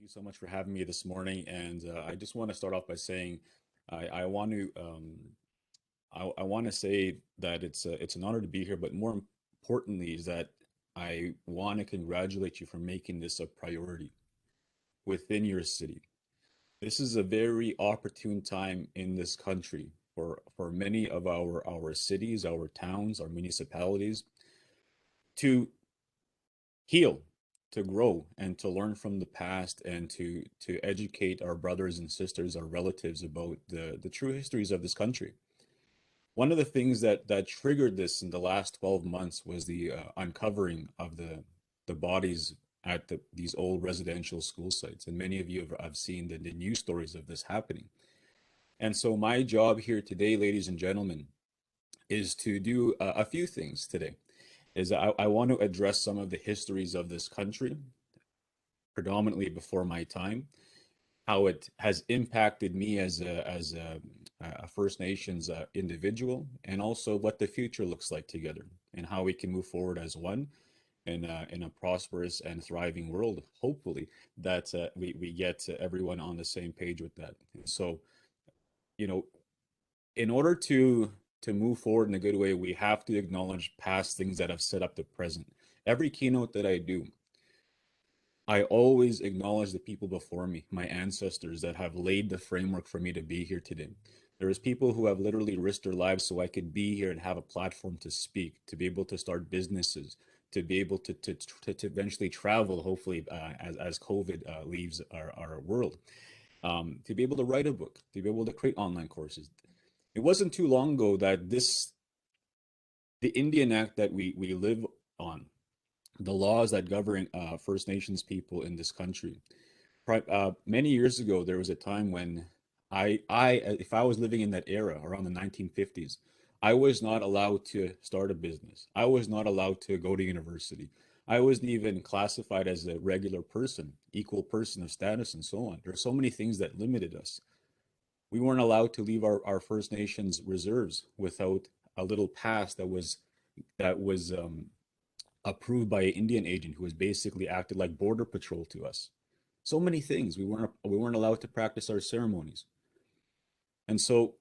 you so much for having me this morning. And I just want to start off by saying I want to I want to say that it's an honor to be here, but more importantly is that I want to congratulate you for making this a priority within your city. This is a very opportune time in this country for many of our cities, our towns, our municipalities to heal, to grow, and to learn from the past, and to educate our brothers and sisters, our relatives about the true histories of this country. One of the things that triggered this in the last 12 months was the uncovering of the bodies at these old residential school sites, and many of you have seen the news stories of this happening. And so my job here today, ladies and gentlemen, is to do a few things today. Is I want to address some of the histories of this country, predominantly before my time, how it has impacted me a First Nations individual, and also what the future looks like together, and how we can move forward as one in a prosperous and thriving world. Hopefully, that we get everyone on the same page with that. So, you know, in order to move forward in a good way, we have to acknowledge past things that have set up the present. Every keynote that I do, I always acknowledge the people before me, my ancestors that have laid the framework for me to be here today. There's people who have literally risked their lives so I could be here and have a platform to speak, to be able to start businesses, to be able to eventually travel, hopefully, as COVID leaves our world, to be able to write a book, to be able to create online courses. It wasn't too long ago that the Indian Act that we live on, the laws that govern First Nations people in this country. Many years ago, there was a time when if I was living in that era around the 1950s, I was not allowed to start a business. I was not allowed to go to university. I wasn't even classified as a regular person, equal person of status, and so on. There are so many things that limited us. We weren't allowed to leave our First Nations reserves without a little pass that was approved by an Indian agent who was basically acted like border patrol to us. So many things. We weren't allowed to practice our ceremonies. And so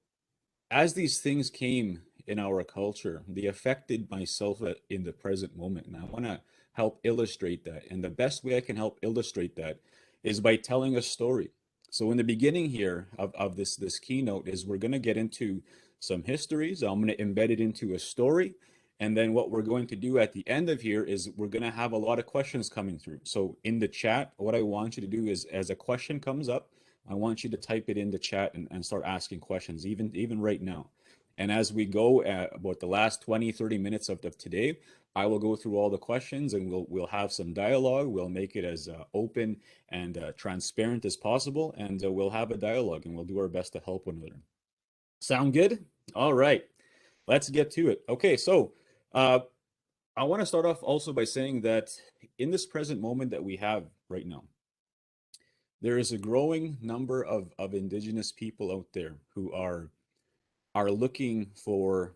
as these things came in our culture, they affected myself in the present moment. And I want to help illustrate that. And the best way I can help illustrate that is by telling a story. So in the beginning here of this keynote is we're going to get into some histories. I'm going to embed it into a story. And then what we're going to do at the end of here is we're going to have a lot of questions coming through. So in the chat, what I want you to do is as a question comes up, I want you to type it in the chat and start asking questions, even right now. And as we go at about the last 20, 30 minutes of today, I will go through all the questions and we'll have some dialogue. We'll make it as open and transparent as possible. And we'll have a dialogue and we'll do our best to help one another. Sound good? All right, let's get to it. Okay, so I want to start off also by saying that in this present moment that we have right now, there is a growing number of indigenous people out there who are looking for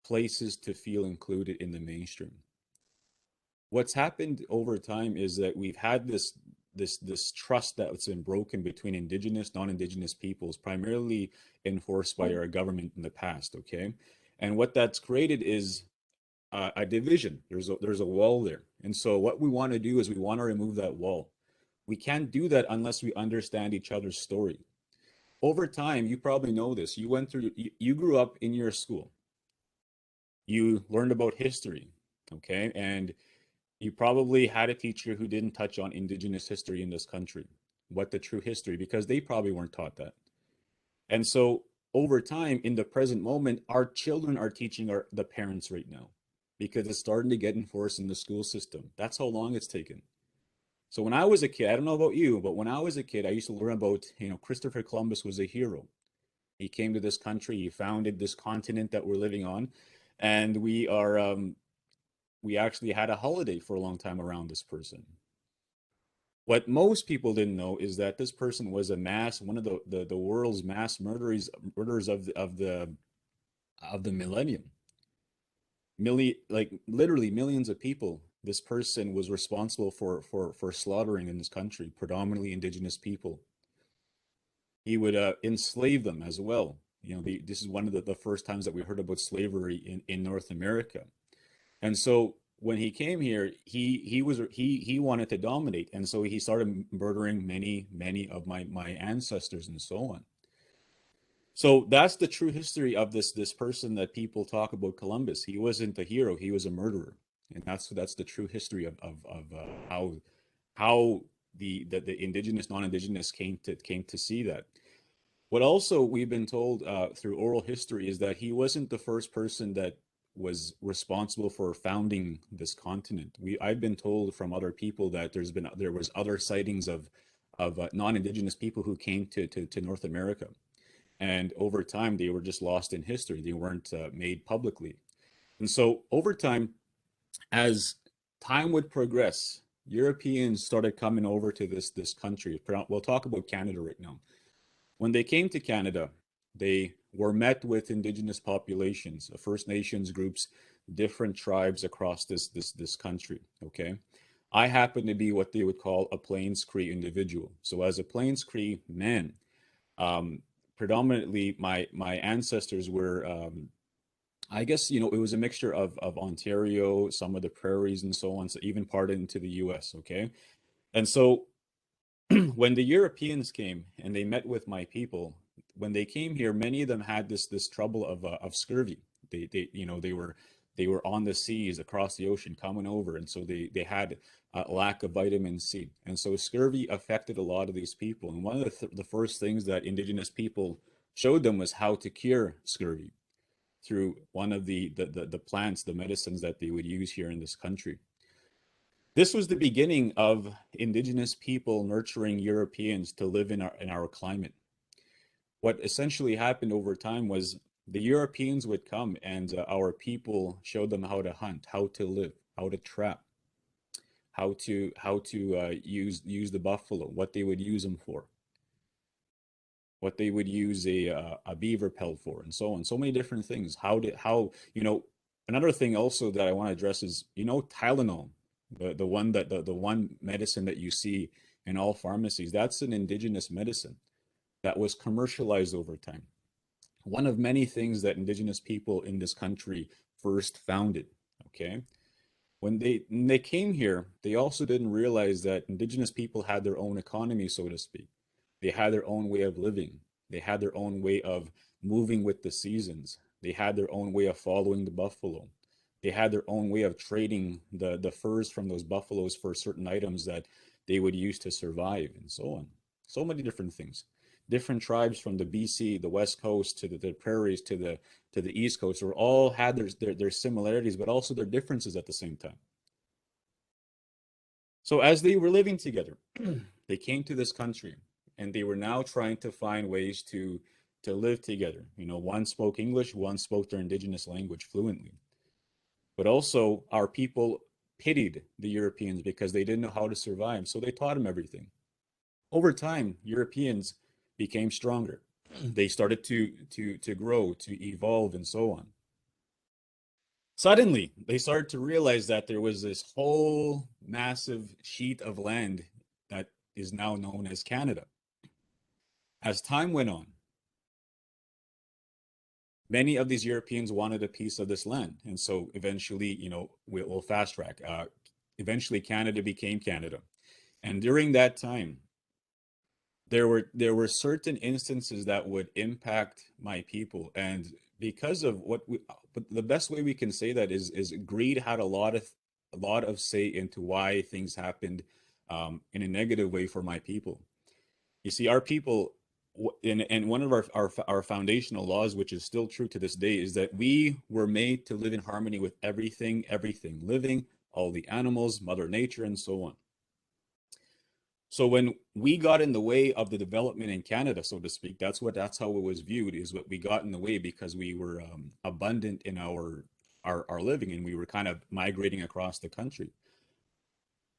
places to feel included in the mainstream. What's happened over time is that we've had this trust that's been broken between indigenous, non-indigenous peoples, primarily enforced by our government in the past. Okay, and what that's created is a division. There's a wall there, and so what we want to do is we want to remove that wall. We can't do that unless we understand each other's story. Over time, you probably know this. You grew up in your school. You learned about history, okay? And you probably had a teacher who didn't touch on indigenous history in this country, what the true history, because they probably weren't taught that. And so over time, in the present moment, our children are teaching the parents right now because it's starting to get enforced in the school system. That's how long it's taken. So when I was a kid, I don't know about you, but when I was a kid, I used to learn about, Christopher Columbus was a hero. He came to this country, he founded this continent that we're living on, and we actually had a holiday for a long time around this person. What most people didn't know is that this person was one of the world's mass murderers of the millennium. Like literally millions of people this person was responsible for slaughtering in this country, predominantly indigenous people. He would enslave them as well. This is one of the first times that we heard about slavery in North America. And so when he came here, he wanted to dominate, and so he started murdering many of my ancestors and so on. So that's the true history of this person that people talk about, Columbus. He wasn't a hero; he was a murderer, and that's the true history of how the indigenous, non-indigenous came to see that. What also we've been told through oral history is that he wasn't the first person that was responsible for founding this continent. I've been told from other people that there was other sightings of non-indigenous people who came to North America, and over time they were just lost in history. They weren't made publicly, and so over time, as time would progress, Europeans started coming over to this country. We'll talk about Canada right now. When they came to Canada, they were met with indigenous populations, First Nations groups, different tribes across this country. Okay, I happen to be what they would call a Plains Cree individual. So as a Plains Cree man, um, predominantly my ancestors were, I guess, it was a mixture of Ontario, some of the prairies and so on, so even part into the US. Okay, and so when the Europeans came and they met with my people, when they came here, many of them had this trouble of scurvy. They were on the seas across the ocean coming over, and so they had a lack of vitamin C, and so scurvy affected a lot of these people. And one of the first things that indigenous people showed them was how to cure scurvy through one of the plants, the medicines that they would use here in this country. This was the beginning of indigenous people nurturing Europeans to live in our climate. What essentially happened over time was the Europeans would come and our people showed them how to hunt, how to live, how to trap, how to use the buffalo, what they would use them for, what they would use a beaver pelt for, and so on. So many different things. Another thing also that I want to address is, Tylenol, the one medicine that you see in all pharmacies, that's an indigenous medicine that was commercialized over time. One of many things that indigenous people in this country first founded. Okay. When they came here, they also didn't realize that indigenous people had their own economy, so to speak. They had their own way of living. They had their own way of moving with the seasons. They had their own way of following the buffalo. They had their own way of trading the furs from those buffaloes for certain items that they would use to survive, and so on. So many different things. Different tribes from the BC, the West Coast, to the prairies, to the East Coast, were all had their similarities, but also their differences at the same time. So as they were living together, they came to this country, and they were now trying to find ways to live together. One spoke English, one spoke their indigenous language fluently. But also, our people pitied the Europeans because they didn't know how to survive, so they taught them everything. Over time, Europeans became stronger. They started to grow, to evolve, and so on. Suddenly, they started to realize that there was this whole massive sheet of land that is now known as Canada. As time went on, many of these Europeans wanted a piece of this land. And so eventually, we'll fast track. Eventually, Canada became Canada. And during that time, there were certain instances that would impact my people. And because of but the best way we can say that is greed had a lot of say into why things happened in a negative way for my people. You see, our people, and one of our foundational laws, which is still true to this day, is that we were made to live in harmony with everything living, all the animals, Mother Nature, and so on. So when we got in the way of the development in Canada, so to speak, that's how it was viewed, is what we got in the way because we were abundant in our living, and we were kind of migrating across the country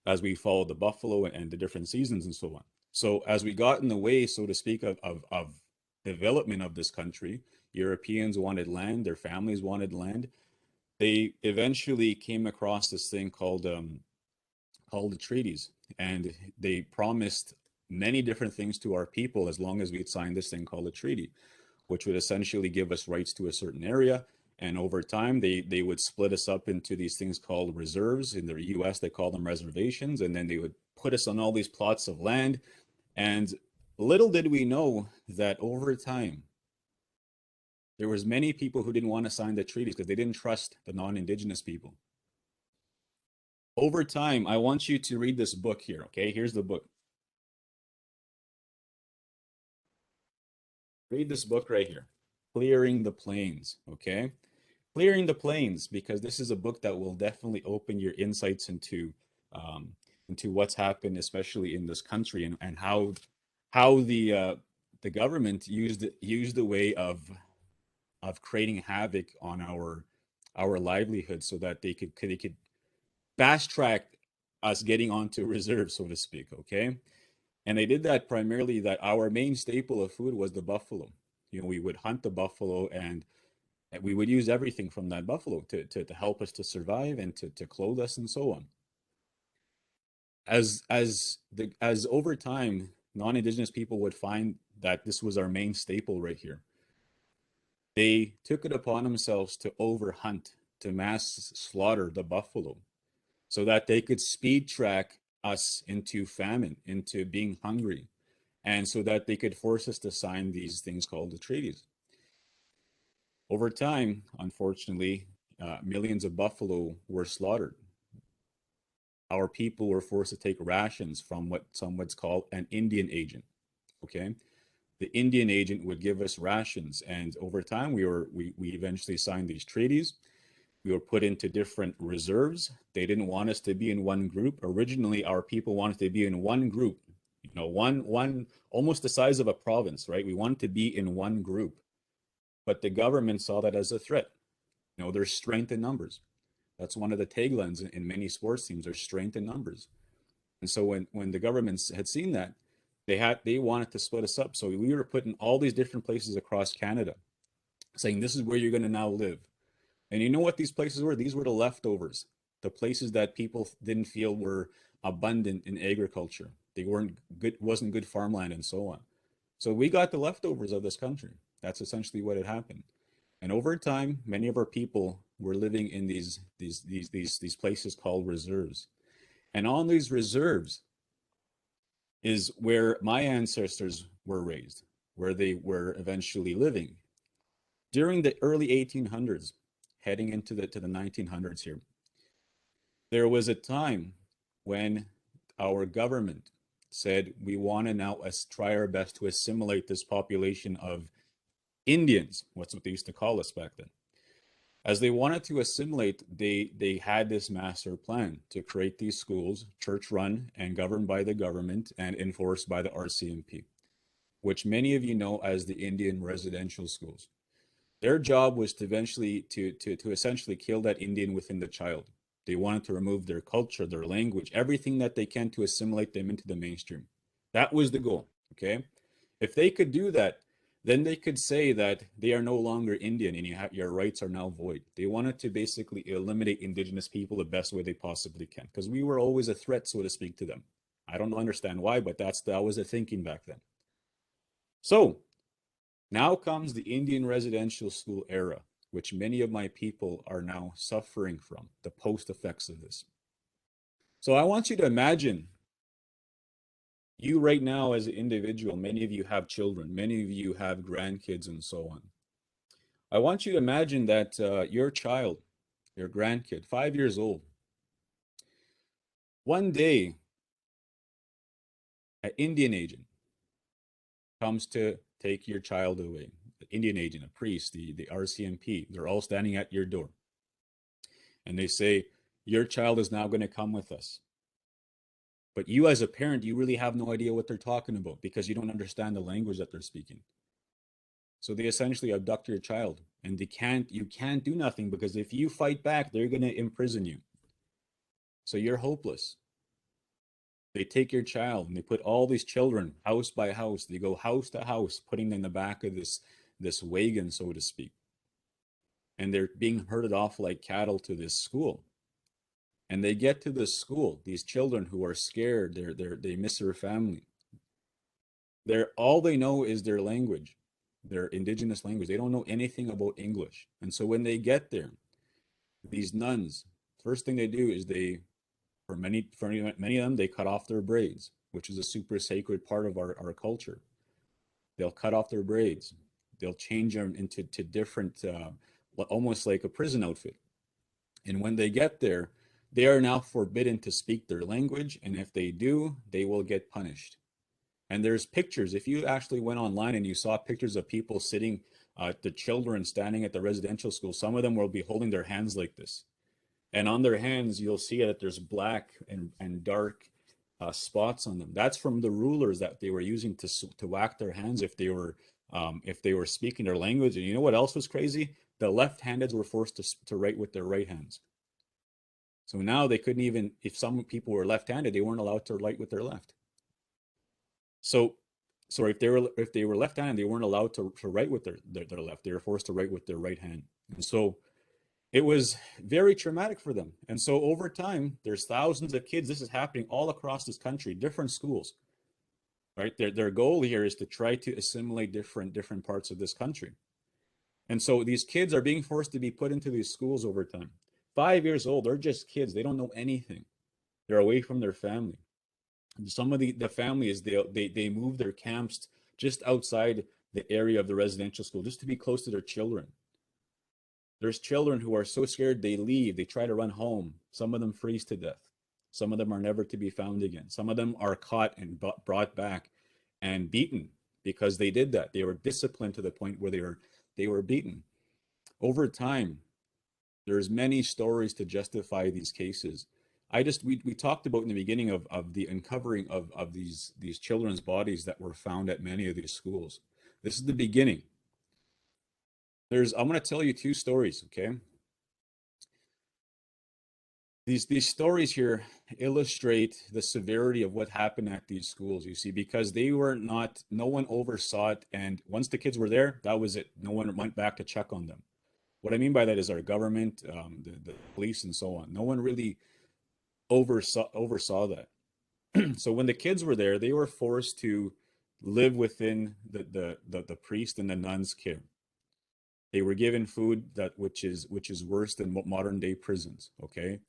as we followed the buffalo and the different seasons and so on. So as we got in the way, so to speak, of development of this country, Europeans wanted land, their families wanted land. They eventually came across this thing called the treaties, and they promised many different things to our people as long as we'd signed this thing called a treaty, which would essentially give us rights to a certain area. And over time, they would split us up into these things called reserves. In the US, they call them reservations. And then they would put us on all these plots of land. And little did we know that over time, there was many people who didn't want to sign the treaties because they didn't trust the non-indigenous people. Over time, I want you to read this book here, okay? Here's the book. Read this book right here, Clearing the Plains, okay? Clearing the Plains, because this is a book that will definitely open your insights um, into what's happened, especially in this country, and how the government used the way of creating havoc on our livelihood so that they could fast track us getting onto reserve, so to speak, okay? And they did that primarily that our main staple of food was the buffalo. You know, we would hunt the buffalo and we would use everything from that buffalo to help us to survive and to clothe us and so on. As over time, non-indigenous people would find that this was our main staple right here. They took it upon themselves to overhunt, to mass slaughter the buffalo so that they could speed track us into famine, into being hungry, and so that they could force us to sign these things called the treaties. Over time, unfortunately, millions of buffalo were slaughtered. Our people were forced to take rations from what some would call an Indian agent. Okay, the Indian agent would give us rations, and over time, we eventually signed these treaties. We were put into different reserves. They didn't want us to be in one group. Originally, our people wanted to be in one group, you know, one almost the size of a province, right? We wanted to be in one group, but the government saw that as a threat. You know, there's strength in numbers. That's one of the taglines in many sports teams. There's strength in numbers. And so when the governments had seen that, they wanted to split us up. So we were put in all these different places across Canada, saying this is where you're going to now live. And you know what these places were? These were the leftovers, the places that people didn't feel were abundant in agriculture. They weren't good, wasn't good farmland and so on. So we got the leftovers of this country. That's essentially what had happened. And over time, many of our people were living in these places called reserves. And on these reserves is where my ancestors were raised, where they were eventually living. During the early 1800s, heading into the 1900s here, there was a time when our government said we want to now try our best to assimilate this population of Indians. What's what they used to call us back then. As they wanted to assimilate, they had this master plan to create these schools, church run and governed by the government and enforced by the RCMP, which many of you know as the Indian residential schools. Their job was to eventually to essentially kill that Indian within the child. They wanted to remove their culture, their language, everything that they can to assimilate them into the mainstream. That was the goal. Okay. If they could do that, then they could say that they are no longer Indian and your rights are now void. They wanted to basically eliminate indigenous people the best way they possibly can because we were always a threat, so to speak, to them. I don't understand why, but that was the thinking back then. So now comes the Indian residential school era, which many of my people are now suffering from, the post effects of this. So I want you to imagine you right now as an individual, many of you have children, many of you have grandkids and so on. I want you to imagine that your child, your grandkid, 5 years old, one day an Indian agent comes to take your child away. The Indian agent, a priest, the RCMP, they're all standing at your door. And they say, your child is now going to come with us. But you as a parent, you really have no idea what they're talking about because you don't understand the language that they're speaking. So they essentially abduct your child and you can't do nothing because if you fight back, they're going to imprison you. So you're hopeless. They take your child and they put all these children house by house. They go house to house, putting them in the back of this wagon, so to speak. and they're being herded off like cattle to this school. And they get to this school, these children who are scared, they miss their family. They're all they know is their language, their indigenous language. They don't know anything about English. And so when they get there, these nuns, first thing they do is for many of them, they cut off their braids, which is a super sacred part of our culture. They'll cut off their braids. They'll change them into to different, almost like a prison outfit. And when they get there, they are now forbidden to speak their language. And if they do, they will get punished. And there's pictures. If you actually went online and you saw pictures of people sitting, the children standing at the residential school, some of them will be holding their hands like this. And on their hands, you'll see that there's black and dark spots on them. That's from the rulers that they were using to whack their hands if they were speaking their language. And you know what else was crazy? The left-handeds were forced to write with their right hands. So now they couldn't even, if some people were left-handed, they weren't allowed to write with their left. So, sorry, if they were left-handed, they weren't allowed to write with their left. They were forced to write with their right hand. And so it was very traumatic for them. And so over time, there's thousands of kids. This is happening all across this country, different schools, right? Their goal here is to try to assimilate different parts of this country. And so these kids are being forced to be put into these schools over time. 5 years old, they're just kids. They don't know anything. They're away from their family. Some of the families, they move their camps just outside the area of the residential school just to be close to their children. There's children who are so scared they leave, they try to run home. Some of them freeze to death. Some of them are never to be found again. Some of them are caught and brought back and beaten because they did that. They were disciplined to the point where they were beaten. Over time, there's many stories to justify these cases. We talked about in the beginning of the uncovering of these children's bodies that were found at many of these schools. This is the beginning. I'm going to tell you two stories, okay? These stories here illustrate the severity of what happened at these schools, you see, because no one oversaw it, and once the kids were there, that was it. No one went back to check on them. What I mean by that is our government, the police, and so on. No one really oversaw that. So when the kids were there, they were forced to live within the priest and the nun's care. They were given food which is worse than modern day prisons. Okay,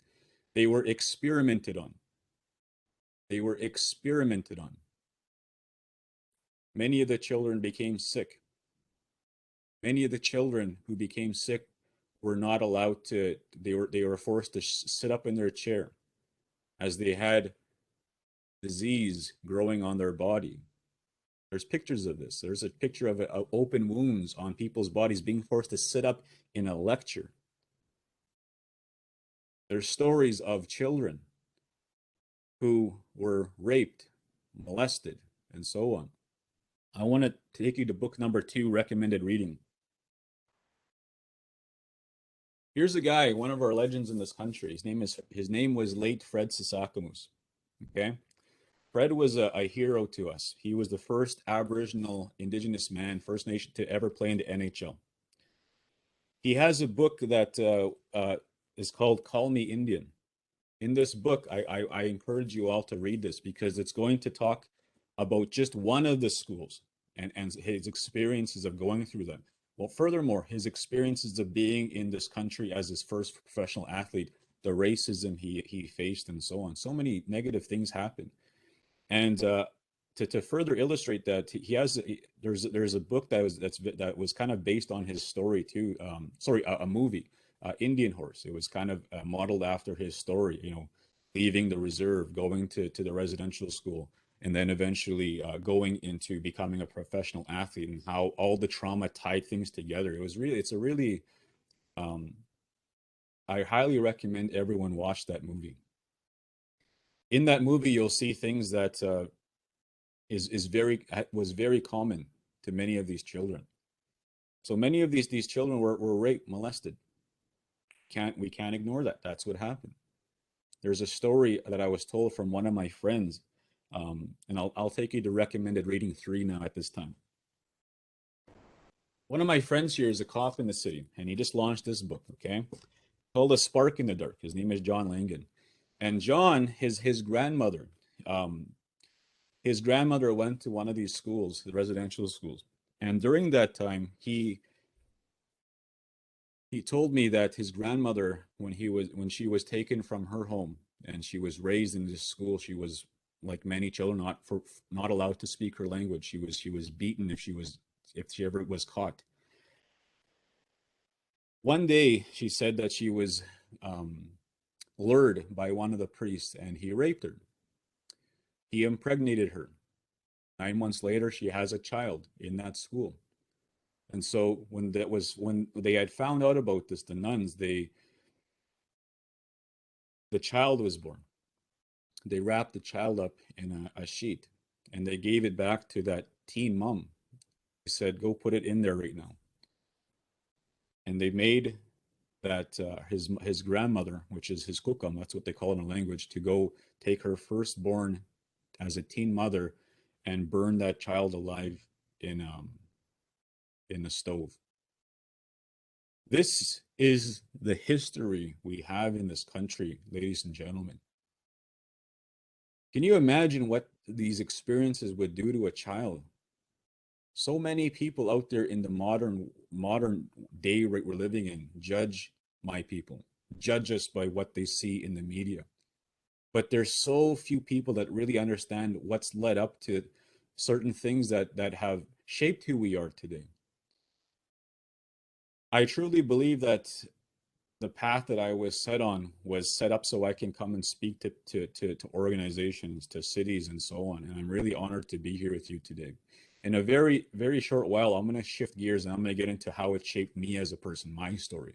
they were experimented on. They were experimented on. Many of the children became sick. Many of the children who became sick were not allowed to. They were forced to sit up in their chair, as they had disease growing on their body. There's pictures of this. There's a picture of open wounds on people's bodies being forced to sit up in a lecture. There's stories of children who were raped, molested, and so on. I want to take you to book number 2, recommended reading. Here's a guy, one of our legends in this country. His name was late Fred Sisakamoose. Okay, Fred was a hero to us. He was the first Aboriginal Indigenous man, First Nation, to ever play in the NHL. He has a book that is called Call Me Indian. In this book, I encourage you all to read this because it's going to talk about just one of the schools and his experiences of going through them. Well, furthermore, his experiences of being in this country as his first professional athlete, the racism he faced, and so on. So many negative things happened. And to further illustrate that, there's a book that was kind of based on his story too. A movie, Indian Horse. It was kind of modeled after his story. Leaving the reserve, going to the residential school, and then eventually going into becoming a professional athlete, and how all the trauma tied things together. I highly recommend everyone watch that movie. In that movie, you'll see things that was very common to many of these children. So many of these children were raped, molested. We can't ignore that. That's what happened. There's a story that I was told from one of my friends, and I'll take you to recommended reading 3 now at this time. One of my friends here is a cop in the city, and he just launched this book, okay? Called A Spark in the Dark. His name is John Langan. And John, um, his grandmother went to one of these schools, the residential schools. And during that time, he told me that his grandmother, when she was taken from her home and she was raised in this school, she was like many children, not allowed to speak her language. She was beaten if she ever was caught. One day, she said that she was um, lured by one of the priests and he raped her. He impregnated her. 9 months later, she has a child in that school. And so when they had found out about this, the nuns, the child was born. They wrapped the child up in a sheet and they gave it back to that teen mom. They said, "Go put it in there right now." And they made that his grandmother, which is his kukam, that's what they call it in the language, to go take her firstborn as a teen mother and burn that child alive in um in the stove. This is the history we have in this country, ladies and gentlemen. Can you imagine what these experiences would do to a child? So many people out there in the modern day we're living in judge my people, judge us by what they see in the media. But there's so few people that really understand what's led up to certain things that have shaped who we are today. I truly believe that the path that I was set on was set up so I can come and speak to organizations, to cities, and so on. And I'm really honored to be here with you today. In a very, very short while, I'm going to shift gears and I'm going to get into how it shaped me as a person, my story.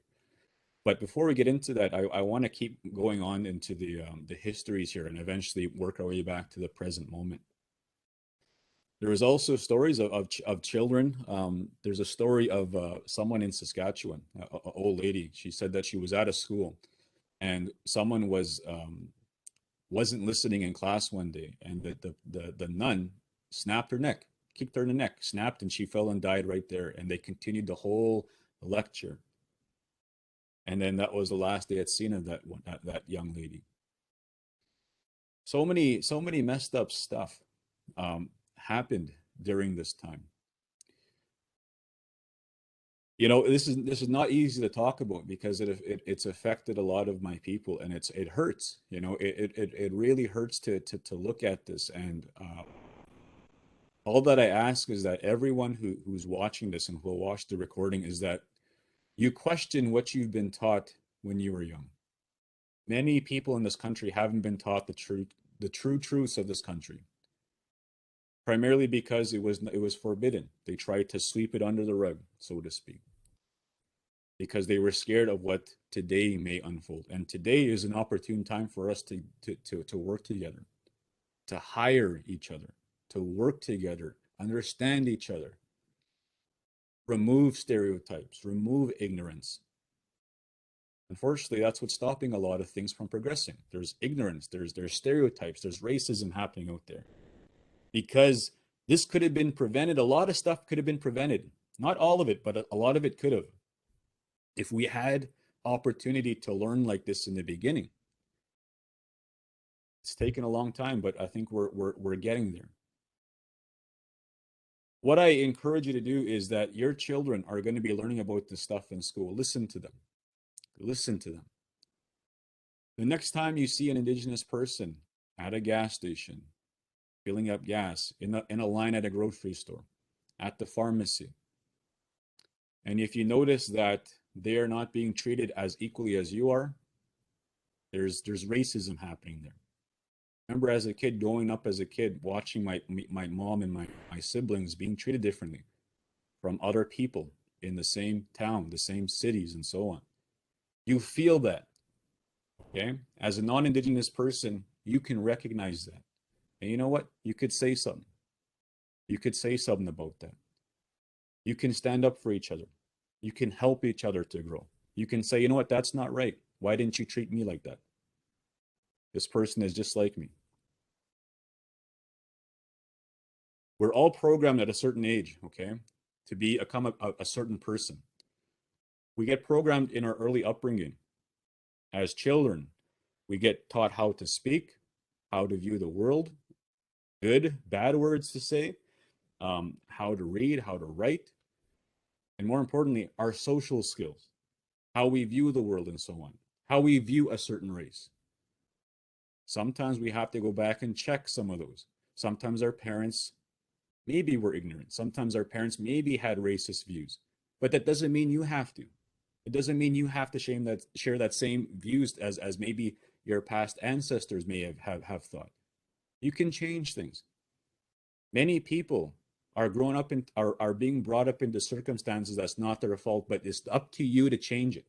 But before we get into that, I want to keep going on into the histories here and eventually work our way back to the present moment. There was also stories of children. There's a story of someone in Saskatchewan, a old lady. She said that she was at a school and someone wasn't listening in class one day, and the nun snapped her neck, kicked her in the neck, snapped, and she fell and died right there. And they continued the whole lecture, and then that was the last they had seen of that young lady. So many messed up stuff happened during this time. This is not easy to talk about because it's affected a lot of my people, and it hurts. It really hurts to look at this. And all that I ask is that everyone who's watching this and who will watch the recording is that you question what you've been taught when you were young. Many people in this country haven't been taught the true truths of this country, primarily because it was forbidden. They tried to sweep it under the rug, so to speak, because they were scared of what today may unfold. And today is an opportune time for us to work together, to hire each other, to work together, understand each other, remove stereotypes, remove ignorance. Unfortunately, that's what's stopping a lot of things from progressing. There's ignorance, there's stereotypes, there's racism happening out there. Because this could have been prevented. A lot of stuff could have been prevented. Not all of it, but a lot of it could have. If we had opportunity to learn like this in the beginning. It's taken a long time, but I think we're getting there. What I encourage you to do is that your children are going to be learning about this stuff in school. Listen to them. Listen to them. The next time you see an Indigenous person at a gas station, filling up gas, in a line at a grocery store, at the pharmacy, and if you notice that they are not being treated as equally as you are, there's racism happening there. Remember, as a kid, growing up as a kid, watching my mom and my siblings being treated differently from other people in the same town, the same cities, and so on. You feel that, okay? As a non-Indigenous person, you can recognize that. And you know what? You could say something. You could say something about that. You can stand up for each other. You can help each other to grow. You can say, you know what? That's not right. Why didn't you treat me like that? This person is just like me. We're all programmed at a certain age, okay, to become a certain person. We get programmed in our early upbringing. As children, we get taught how to speak, how to view the world, good, bad words to say, how to read, how to write, and more importantly, our social skills, how we view the world and so on, how we view a certain race. Sometimes we have to go back and check some of those. Sometimes our parents maybe were ignorant. Sometimes our parents maybe had racist views, but that doesn't mean you have to. It doesn't mean you have to share that same views as maybe your past ancestors may have thought. You can change things. Many people are growing up in are being brought up into circumstances that's not their fault, but it's up to you to change it.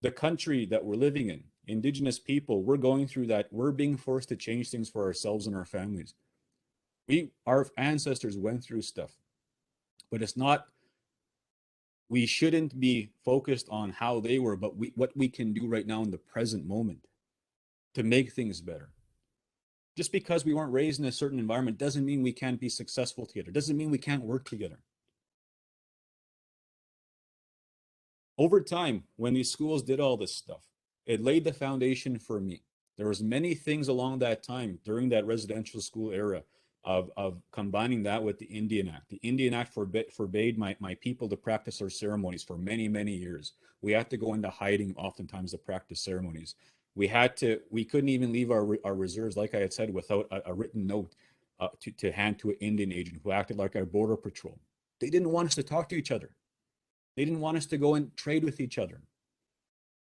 The country that we're living in, indigenous people, we're going through that. We're being forced to change things for ourselves and our families. Our ancestors went through stuff, but it's not, we shouldn't be focused on how they were, but what we can do right now in the present moment to make things better. Just because we weren't raised in a certain environment doesn't mean we can't be successful together. Doesn't mean we can't work together. Over time, when these schools did all this stuff, it laid the foundation for me. There was many things along that time during that residential school era of combining that with the Indian Act. The Indian Act forbade my people to practice their ceremonies for many, many years. We had to go into hiding oftentimes to practice ceremonies. We couldn't even leave our reserves, like I had said, without a written note to hand to an Indian agent who acted like our border patrol. They didn't want us to talk to each other. They didn't want us to go and trade with each other.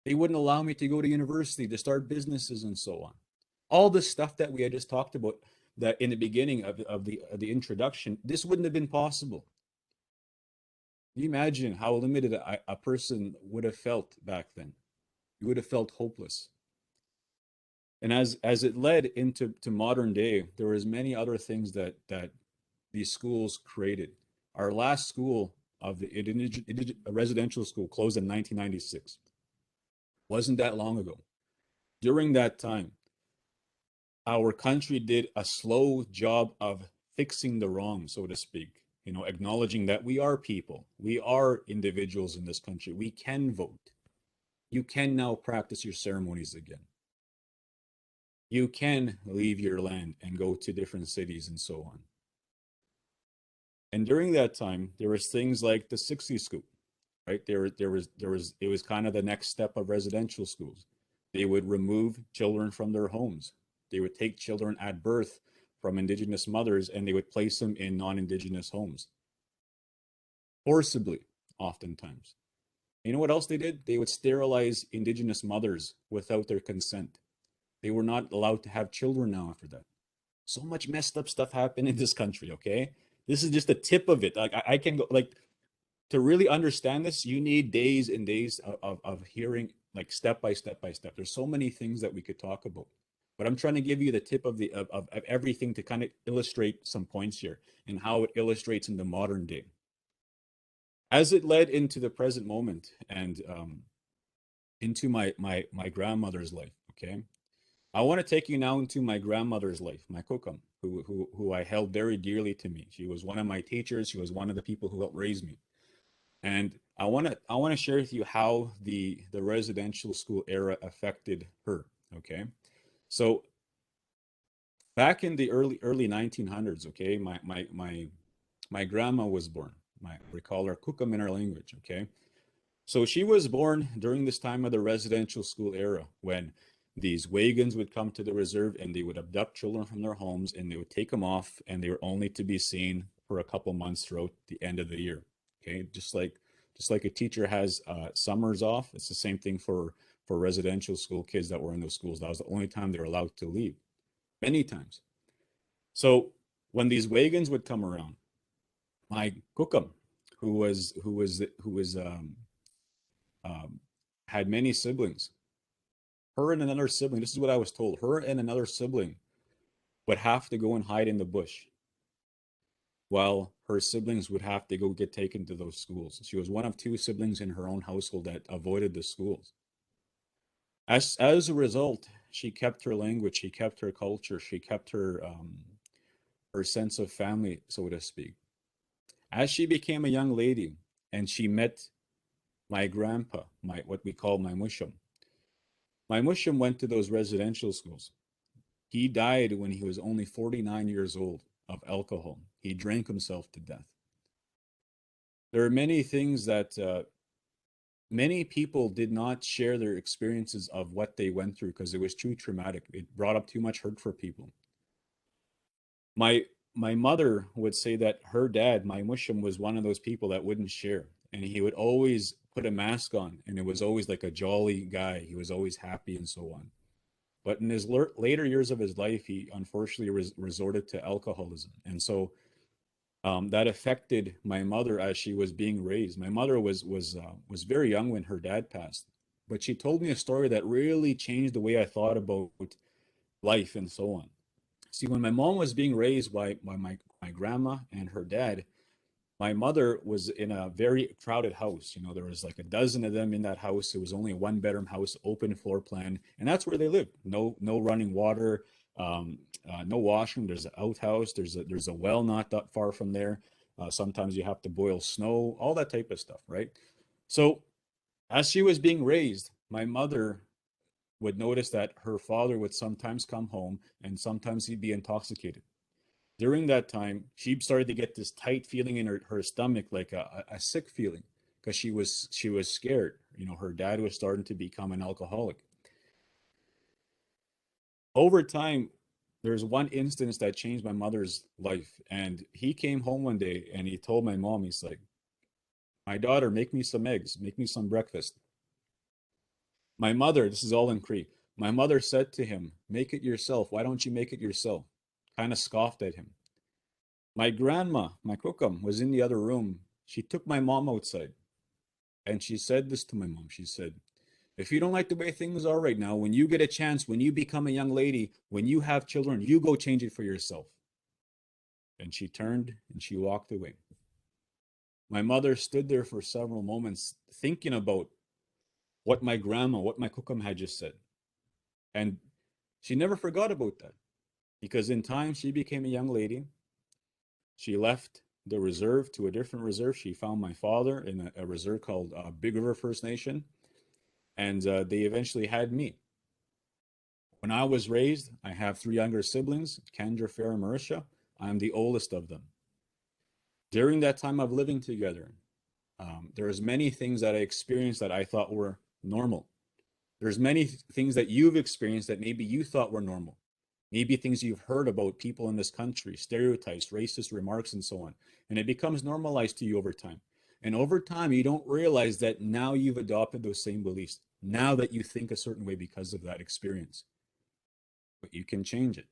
They wouldn't allow me to go to university, to start businesses and so on. All the stuff that we had just talked about that in the beginning of the introduction, this wouldn't have been possible. Can you imagine how limited a person would have felt back then? You would have felt hopeless. And as it led into modern day, there was many other things that these schools created. Our last school of the residential school closed in 1996. Wasn't that long ago. During that time, our country did a slow job of fixing the wrong, so to speak. Acknowledging that we are people, we are individuals in this country. We can vote. You can now practice your ceremonies again. You can leave your land and go to different cities and so on. And during that time, there was things like the 60 school, right? It was kind of the next step of residential schools. They would remove children from their homes. They would take children at birth from indigenous mothers and they would place them in non-indigenous homes. Forcibly, oftentimes. You know what else they did? They would sterilize indigenous mothers without their consent. They were not allowed to have children now after that. So much messed up stuff happened in this country, okay? This is just the tip of it. Like I can go like to really understand this, you need days and days of hearing like step by step by step. There's so many things that we could talk about. But I'm trying to give you the tip of everything to kind of illustrate some points here and how it illustrates in the modern day. As it led into the present moment and into my grandmother's life, okay? I want to take you now into my grandmother's life, my kokam, who I held very dearly to me. She was one of my teachers. She was one of the people who helped raise me. And I want to share with you how the residential school era affected her. Okay, so back in the early 1900s, okay, my grandma was born. We call her Kukam in our language. Okay, so she was born during this time of the residential school era when these wagons would come to the reserve and they would abduct children from their homes and they would take them off and they were only to be seen for a couple months throughout the end of the year. Okay, just like a teacher has summers off, it's the same thing for residential school kids that were in those schools. That was the only time they were allowed to leave, many times. So when these wagons would come around, my kukam, who was um, had many siblings. Her and another sibling, this is what I was told, her and another sibling would have to go and hide in the bush while her siblings would have to go get taken to those schools. She was one of two siblings in her own household that avoided the schools. As a result, she kept her language, she kept her culture, she kept her sense of family, so to speak. As she became a young lady and she met my grandpa, my what we call my mushum went to those residential schools. He died when he was only 49 years old of alcohol. He drank himself to death. There are many things that many people did not share their experiences of what they went through because it was too traumatic. It brought up too much hurt for people. My my mother would say that her dad, my mushum, was one of those people that wouldn't share, and he would always put a mask on, and it was always like a jolly guy. He was always happy and so on. But in his later years of his life, he unfortunately resorted to alcoholism, and so that affected my mother as she was being raised. My mother was very young when her dad passed, but she told me a story that really changed the way I thought about life and so on. See, when my mom was being raised by my grandma and her dad, my mother was in a very crowded house. You know, there was like a dozen of them in that house. It was only a one bedroom house, open floor plan, and that's where they lived. No running water, no washroom. There's an outhouse. There's a well not that far from there. Sometimes you have to boil snow, all that type of stuff, right? So as she was being raised, my mother would notice that her father would sometimes come home and sometimes he'd be intoxicated. During that time, she started to get this tight feeling in her stomach, like a sick feeling, because she was scared. You know, her dad was starting to become an alcoholic. Over time, there's one instance that changed my mother's life, and he came home one day and he told my mom, he's like, "My daughter, make me some eggs, make me some breakfast." My mother, this is all in Cree. My mother said to him, "Make it yourself. Why don't you make it yourself?" Kind of scoffed at him. My grandma, my cookum, was in the other room. She took my mom outside and she said this to my mom. She said, "If you don't like the way things are right now, when you get a chance, when you become a young lady, when you have children, you go change it for yourself." And she turned and she walked away. My mother stood there for several moments thinking about what my grandma, what my cookum had just said. And she never forgot about that because in time she became a young lady. She left the reserve to a different reserve. She found my father in a reserve called Big River First Nation, and they eventually had me. When I was raised, I have three younger siblings, Kendra, Fair, and Marisha. I'm the oldest of them. During that time of living together, there's many things that I experienced that I thought were normal. There's many things that you've experienced that maybe you thought were normal. Maybe things you've heard about people in this country, stereotypes, racist remarks, and so on. And it becomes normalized to you over time. And over time, you don't realize that now you've adopted those same beliefs. Now that you think a certain way because of that experience. But you can change it.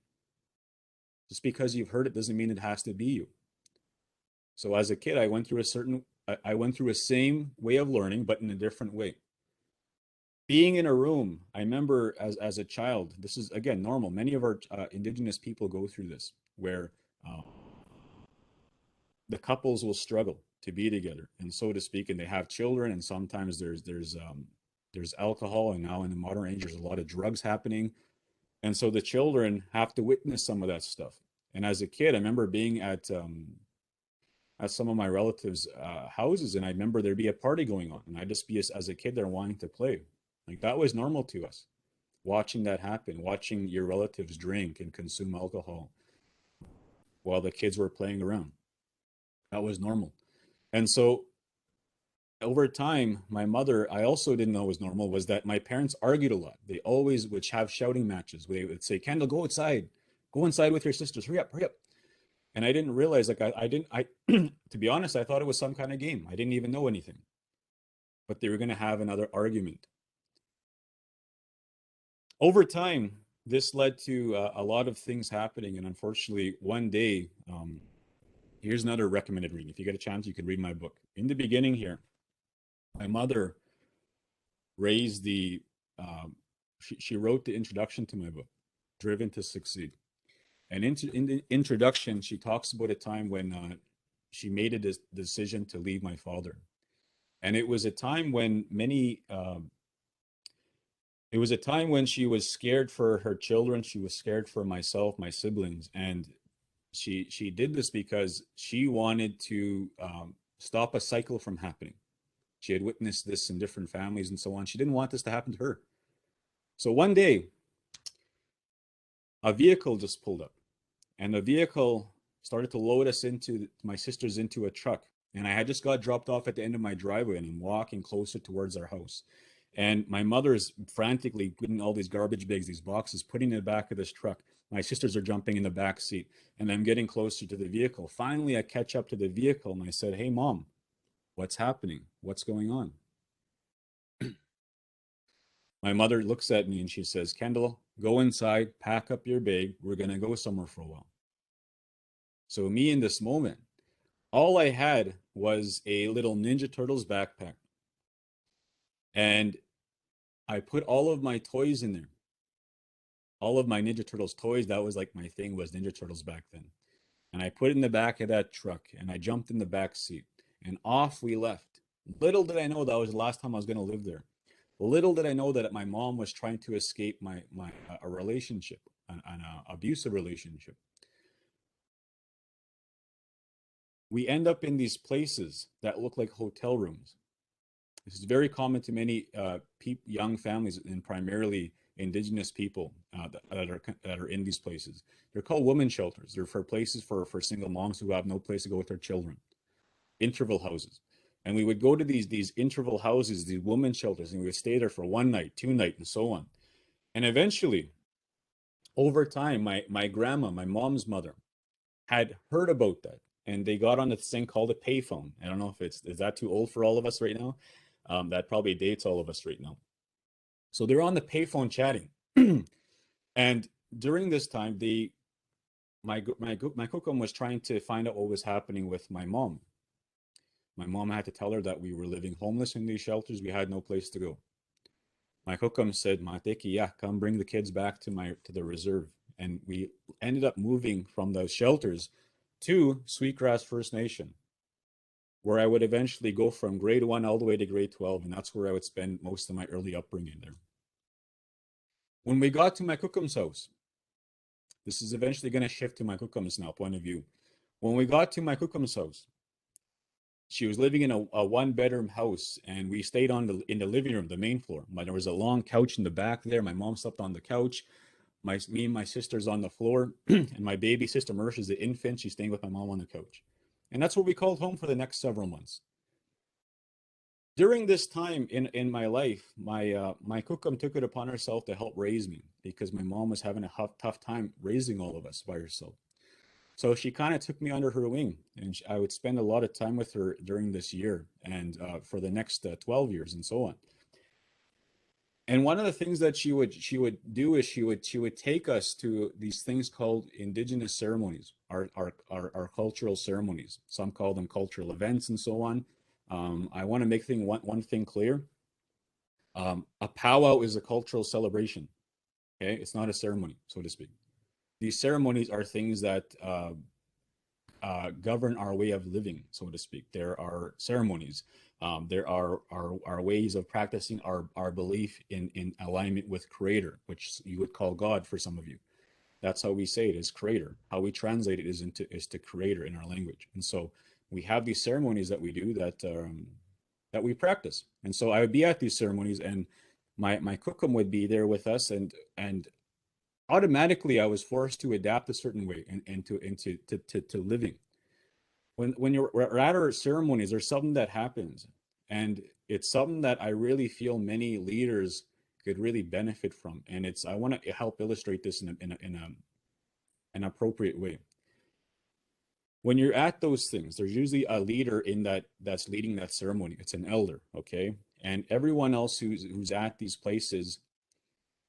Just because you've heard it doesn't mean it has to be you. So as a kid, I went through a same way of learning, but in a different way. Being in a room, I remember as a child, this is again normal. Many of our indigenous people go through this, where uh, the couples will struggle to be together, and so to speak, and they have children, and sometimes there's alcohol, and now in the modern age, there's a lot of drugs happening, and so the children have to witness some of that stuff. And as a kid, I remember being at some of my relatives' houses, and I remember there'd be a party going on, and I'd just be as a kid there wanting to play. Like that was normal to us. Watching that happen, watching your relatives drink and consume alcohol while the kids were playing around. That was normal. And so over time, my mother, I also didn't know was normal, was that my parents argued a lot. They always would have shouting matches. They would say, "Kendall, go outside. Go inside with your sisters. Hurry up, hurry up." And I didn't realize, like, I didn't, to be honest, I thought it was some kind of game. I didn't even know anything. But they were going to have another argument. Over time, this led to a lot of things happening. And unfortunately, one day, here's another recommended reading. If you get a chance, you can read my book. In the beginning here, my mother raised she wrote the introduction to my book, Driven to Succeed. And in the introduction, she talks about a time when she made a decision to leave my father. And it was a time when it was a time when she was scared for her children. She was scared for myself, my siblings. And She did this because she wanted to stop a cycle from happening. She had witnessed this in different families and so on. She didn't want this to happen to her. So one day, a vehicle just pulled up, and the vehicle started to load us into my sister's into a truck. And I had just got dropped off at the end of my driveway, and I'm walking closer towards our house. And my mother's frantically putting all these garbage bags, these boxes, putting in the back of this truck. My sisters are jumping in the back seat, and I'm getting closer to the vehicle. Finally, I catch up to the vehicle, and I said, "Hey, Mom, what's happening? What's going on?" My mother looks at me and she says, "Kendall, go inside, pack up your bag. We're going to go somewhere for a while." So, me in this moment, all I had was a little Ninja Turtles backpack. And I put all of my toys in there. All of my Ninja Turtles toys, that was like my thing, was Ninja Turtles back then. And I put it in the back of that truck and I jumped in the back seat and off we left. Little did I know that was the last time I was going to live there. Little did I know that my mom was trying to escape my a relationship, an abusive relationship. We end up in these places that look like hotel rooms. This is very common to many young families and primarily indigenous people that are in these places. They're called women shelters. They're for places for single moms who have no place to go with their children. Interval houses. And we would go to these interval houses, these women shelters, and we would stay there for one night, two night, and so on. And eventually, over time, my grandma, my mom's mother, had heard about that, and they got on this thing called a payphone. I don't know if it's is that too old for all of us right now. That probably dates all of us right now. So they're on the payphone chatting, and during this time, my cookum was trying to find out what was happening with my mom. My mom had to tell her that we were living homeless in these shelters. We had no place to go. My cookum said, "Mateki, yeah, come bring the kids back to the reserve." And we ended up moving from those shelters to Sweetgrass First Nation, where I would eventually go from grade 1 all the way to grade 12, and that's where I would spend most of my early upbringing there. When we got to my cookum's house, this is eventually going to shift to my cookum's now point of view. When we got to my cookum's house, she was living in a one-bedroom house, and we stayed in the living room, the main floor. There was a long couch in the back there. My mom slept on the couch. Me and my sister's on the floor, and my baby sister Mersh is the infant. She's staying with my mom on the couch, and that's what we called home for the next several months. During this time in my life, my cookum took it upon herself to help raise me because my mom was having a tough time raising all of us by herself. So she kind of took me under her wing, and I would spend a lot of time with her during this year and for the next 12 years and so on. And one of the things that she would do is she would take us to these things called indigenous ceremonies, our cultural ceremonies. Some call them cultural events and so on. I want to make one thing clear. A powwow is a cultural celebration. Okay, it's not a ceremony, so to speak. These ceremonies are things that govern our way of living, so to speak. There are ceremonies. There are our ways of practicing our belief in alignment with Creator, which you would call God for some of you. That's how we say it is Creator. How we translate it is to Creator in our language. And so we have these ceremonies that we do that we practice. And so I would be at these ceremonies, and my cookum would be there with us, and automatically I was forced to adapt a certain way and into living. When you're at our ceremonies, there's something that happens, and it's something that I really feel many leaders could really benefit from. And it's I want to help illustrate this in an appropriate way. When you're at those things, there's usually a leader in that's leading that ceremony. It's an elder, okay? And everyone else who's at these places,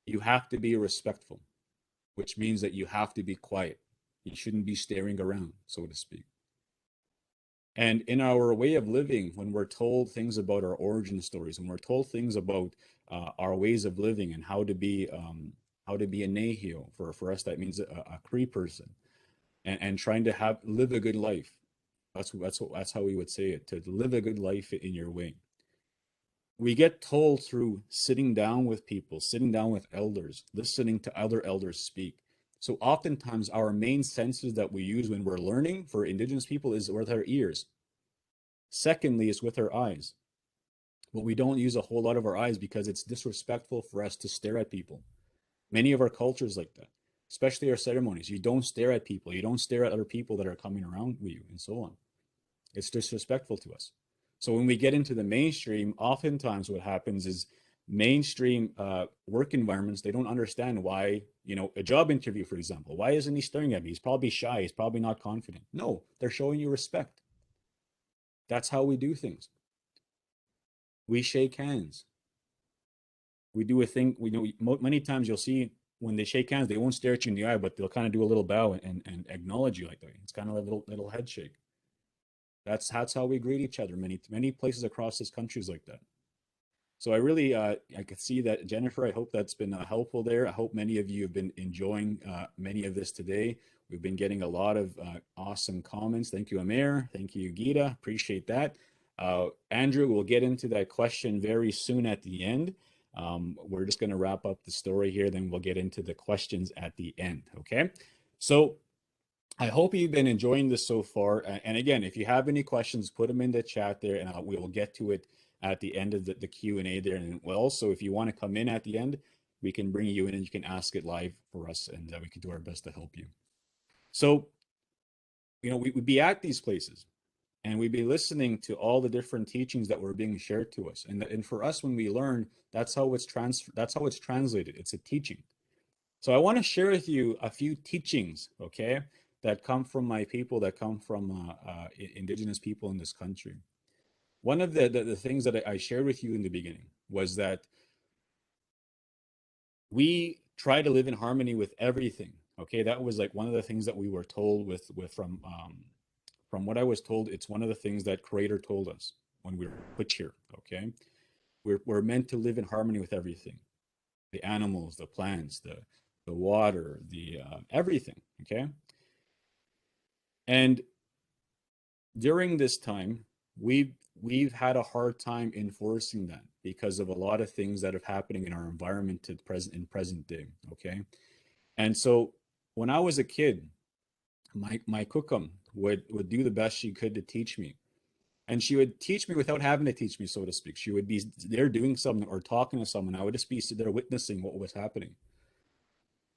you have to be respectful, which means that you have to be quiet. You shouldn't be staring around, so to speak. And in our way of living, when we're told things about our origin stories, when we're told things about our ways of living and how to be a Nahio, for us that means a Cree person, and trying to live a good life. That's how we would say it, to live a good life in your way. We get told through sitting down with people, sitting down with elders, listening to other elders speak, So oftentimes our main senses that we use when we're learning for indigenous people is with our ears. Secondly, is with our eyes. But we don't use a whole lot of our eyes because it's disrespectful for us to stare at people. Many of our cultures like that, especially our ceremonies. You don't stare at people. You don't stare at other people that are coming around with you and so on. It's disrespectful to us. So when we get into the mainstream, oftentimes what happens is mainstream work environments, they don't understand why, a job interview, for example, why isn't he staring at me? He's probably shy. He's probably not confident. No, they're showing you respect. That's how we do things. We shake hands. We do a thing. Many times you'll see when they shake hands, they won't stare at you in the eye, but they'll kind of do a little bow and acknowledge you like that. It's kind of a little head shake. That's how we greet each other. Many places across this country is like that. So I could see that, Jennifer. I hope that's been helpful there. I hope many of you have been enjoying many of this today. We've been getting a lot of awesome comments. Thank you, Amir. Thank you, Gita. Appreciate that. Andrew, we'll get into that question very soon at the end. We're just going to wrap up the story here, then we'll get into the questions at the end. Okay. So I hope you've been enjoying this so far. And again, if you have any questions, put them in the chat there, and we will get to it at the end of the Q&A there. And well, so if you want to come in at the end, we can bring you in and you can ask it live for us, and we can do our best to help you. So, we'd be at these places and we'd be listening to all the different teachings that were being shared to us. And for us, when we learn, that's how it's translated. It's a teaching. So I want to share with you a few teachings, okay, that come from my people, that come from indigenous people in this country. One of the things that I shared with you in the beginning was that we try to live in harmony with everything. Okay, that was like one of the things that we were told from what I was told. It's one of the things that Creator told us when we were put here. Okay, we're meant to live in harmony with everything, the animals, the plants, the water, the everything. Okay, and during this time, we've had a hard time enforcing that because of a lot of things that are happening in our environment to present day. Okay, and so when I was a kid, my kukum would do the best she could to teach me, and she would teach me without having to teach me, so to speak. She would be there doing something or talking to someone. I would just be there witnessing what was happening.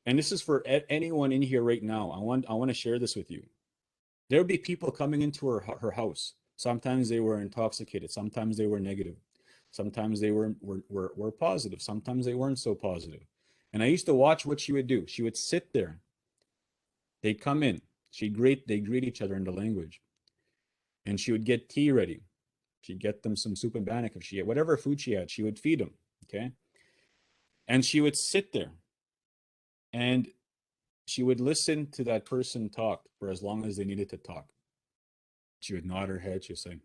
And this is for anyone in here right now. I want to share this with you. There would be people coming into her house. Sometimes they were intoxicated. Sometimes they were negative. Sometimes they were positive. Sometimes they weren't so positive. And I used to watch what she would do. She would sit there. They'd come in. They'd greet each other in the language. And she would get tea ready. She'd get them some soup and bannock if she had whatever food she had. She would feed them. Okay. And she would sit there and she would listen to that person talk for as long as they needed to talk. She would nod her head. She would say,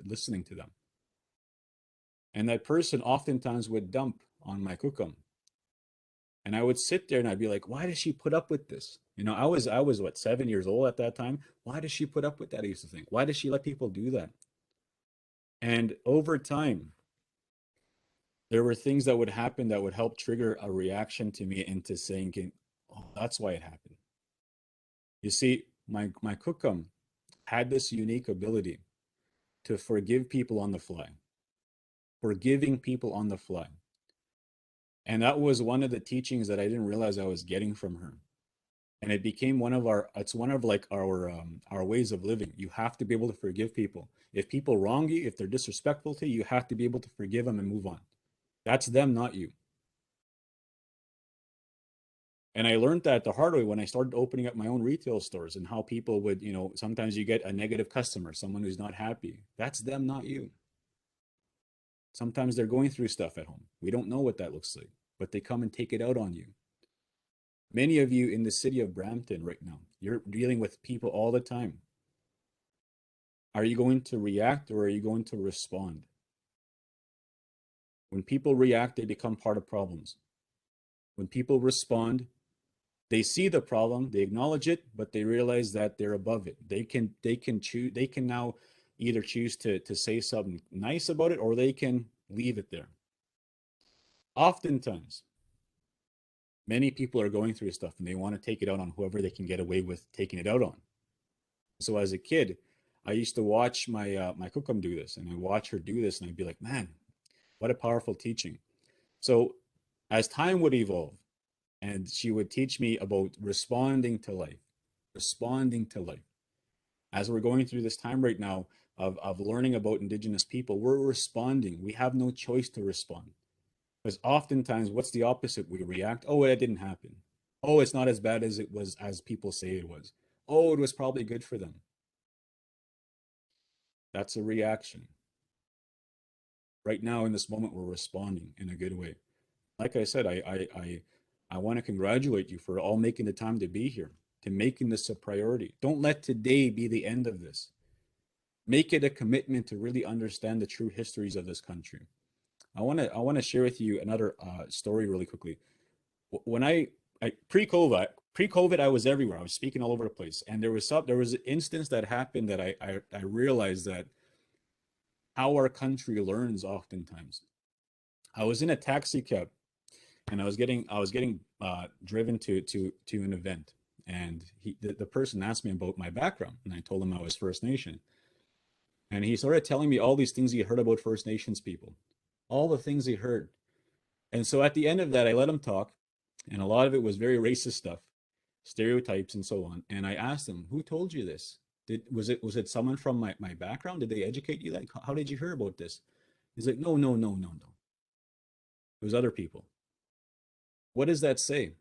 listening to them. And that person oftentimes would dump on my kukum. And I would sit there and I'd be like, why does she put up with this? I was what, 7 years old at that time? Why does she put up with that? I used to think. Why does she let people do that? And over time, there were things that would happen that would help trigger a reaction to me into saying, oh, that's why it happened. You see, my kukum had this unique ability to forgive people on the fly, forgiving people on the fly. And that was one of the teachings that I didn't realize I was getting from her. And it became it's one of like our ways of living. You have to be able to forgive people. If people wrong you, if they're disrespectful to you, you have to be able to forgive them and move on. That's them, not you. And I learned that the hard way when I started opening up my own retail stores, and how people would, sometimes you get a negative customer, someone who's not happy. That's them, not you. Sometimes they're going through stuff at home. We don't know what that looks like, but they come and take it out on you. Many of you in the city of Brampton right now, you're dealing with people all the time. Are you going to react or are you going to respond? When people react, they become part of problems. When people respond, they see the problem, they acknowledge it, but they realize that they're above it. They can now either choose to say something nice about it, or they can leave it there. Oftentimes, Many people are going through stuff and they want to take it out on whoever they can get away with taking it out on. So as a kid, I used to watch my kukum do this, and I watch her do this, and I'd be like, man, what a powerful teaching. So as time would evolve, and she would teach me about responding to life. As we're going through this time right now of learning about Indigenous people, we're responding. We have no choice to respond. Because oftentimes, what's the opposite? We react, oh, that didn't happen. Oh, it's not as bad as it was, as people say it was. Oh, it was probably good for them. That's a reaction. Right now, in this moment, we're responding in a good way. Like I said, I want to congratulate you for all making the time to be here, to making this a priority. Don't let today be the end of this. Make it a commitment to really understand the true histories of this country. I want to share with you another story really quickly. When I pre-COVID, I was everywhere. I was speaking all over the place, and there was an instance that happened that I realized that how our country learns oftentimes. I was in a taxi cab, and I was getting driven to an event, and the person asked me about my background, and I told him I was First Nation, and he started telling me all these things he heard about First Nations people, all the things he heard. And so at the end of that, I let him talk, and a lot of it was very racist stuff, stereotypes, and so on. And I asked him, "Who told you this? Was it someone from my background? Did they educate you? Like, how did you hear about this?" He's like, "No, no, no, no, no. It was other people." What does that say?